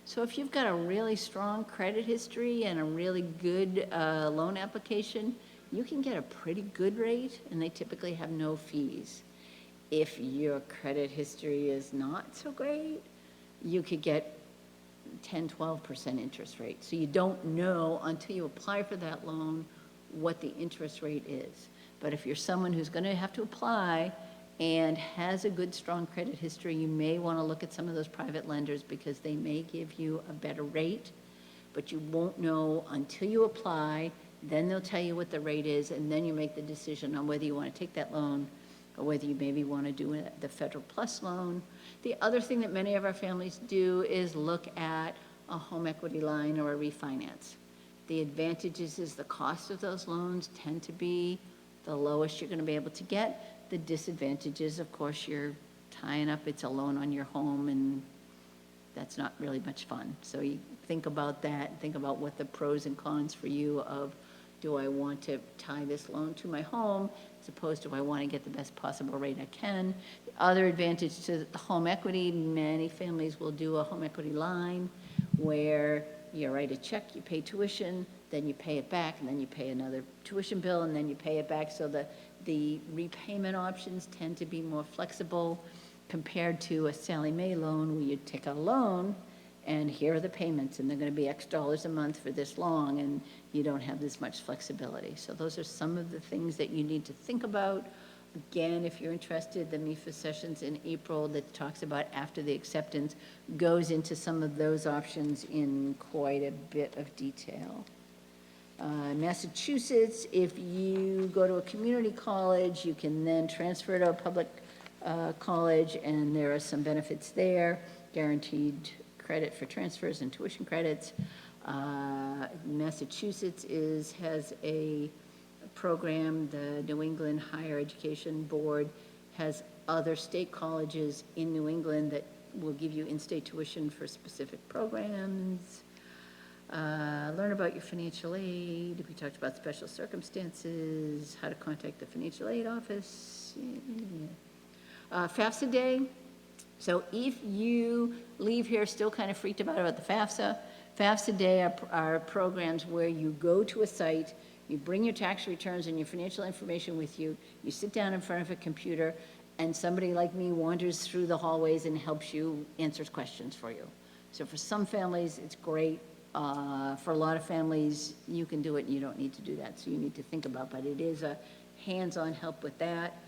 So if you've got a really strong credit history and a really good loan application, you can get a pretty good rate, and they typically have no fees. If your credit history is not so great, you could get 10, 12% interest rate. So you don't know until you apply for that loan what the interest rate is. But if you're someone who's going to have to apply and has a good, strong credit history, you may want to look at some of those private lenders because they may give you a better rate, but you won't know until you apply. Then they'll tell you what the rate is, and then you make the decision on whether you want to take that loan or whether you maybe want to do the Federal Plus loan. The other thing that many of our families do is look at a home equity line or a refinance. The advantages is the cost of those loans tend to be the lowest you're going to be able to get. The disadvantages, of course, you're tying up, it's a loan on your home, and that's not really much fun. So you think about that, think about what the pros and cons for you of, do I want to tie this loan to my home, as opposed to, do I want to get the best possible rate I can? The other advantage to the home equity, many families will do a home equity line where you write a check, you pay tuition, then you pay it back, and then you pay another tuition bill, and then you pay it back. So the repayment options tend to be more flexible compared to a Sally Mae loan, where you take a loan, and here are the payments, and they're going to be X dollars a month for this long, and you don't have this much flexibility. So those are some of the things that you need to think about. Again, if you're interested, the MIFA sessions in April that talks about after the acceptance goes into some of those options in quite a bit of detail. Massachusetts, if you go to a community college, you can then transfer to a public college, and there are some benefits there, guaranteed credit for transfers and tuition credits. Massachusetts has a program, the New England Higher Education Board has other state colleges in New England that will give you in-state tuition for specific programs. Learn about your financial aid. We talked about special circumstances, how to contact the financial aid office. FAFSA Day. So if you leave here still kind of freaked out about the FAFSA Day are programs where you go to a site, you bring your tax returns and your financial information with you, you sit down in front of a computer, and somebody like me wanders through the hallways and helps you, answers questions for you. So for some families, it's great. For a lot of families, you can do it and you don't need to do that, so you need to think about, but it is a hands-on help with that.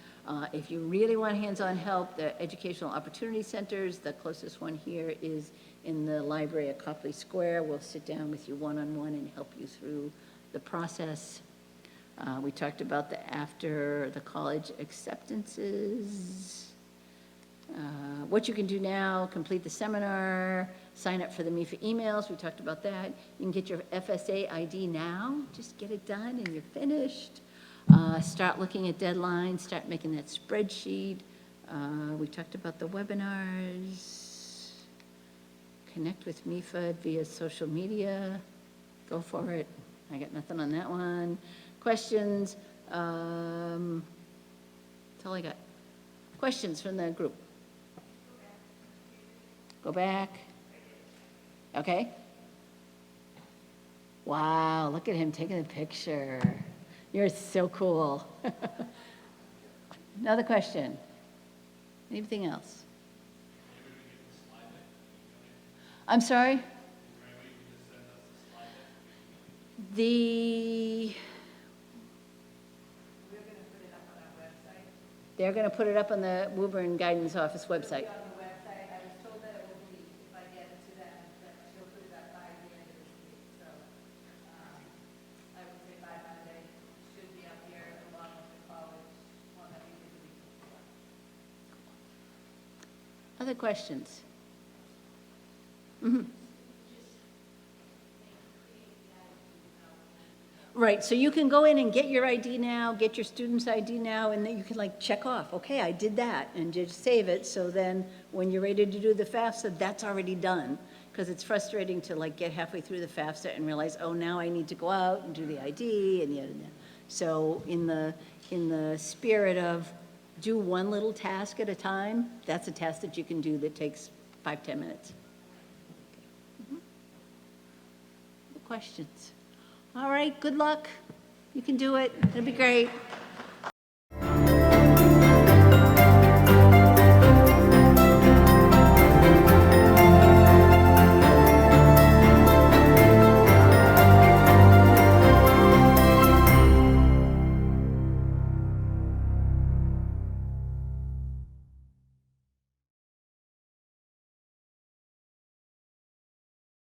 If you really want hands-on help, the Educational Opportunity Centers, the closest one here is in the library at Copley Square. We'll sit down with you one-on-one and help you through the process. We talked about after the college acceptances. What you can do now, complete the seminar, sign up for the MIFA emails, we talked about that. You can get your FSA ID now, just get it done and you're finished. Start looking at deadlines, start making that spreadsheet. We talked about the webinars. Connect with MIFA via social media. Go for it. I got nothing on that one. Questions? That's all I got. Questions from the group? Go back. Okay. Wow, look at him taking the picture. You're so cool. Another question. Anything else? I'm sorry? They're going to put it up on the Woburn Guidance Office website. On the website, I was told that it will be, if I get it to them, that she'll put it up by the end of this week. So, I would say by Monday, should be up here along with the college one that we did the week before. Other questions? Right, so you can go in and get your ID now, get your student's ID now, and then you can like check off, okay, I did that, and just save it, so then when you're ready to do the FAFSA, that's already done. Because it's frustrating to like get halfway through the FAFSA and realize, oh, now I need to go out and do the ID, and yet, and yet. So in the spirit of do one little task at a time, that's a task that you can do that takes 5-10 minutes. Okay. Questions? All right, good luck. You can do it. It'll be great.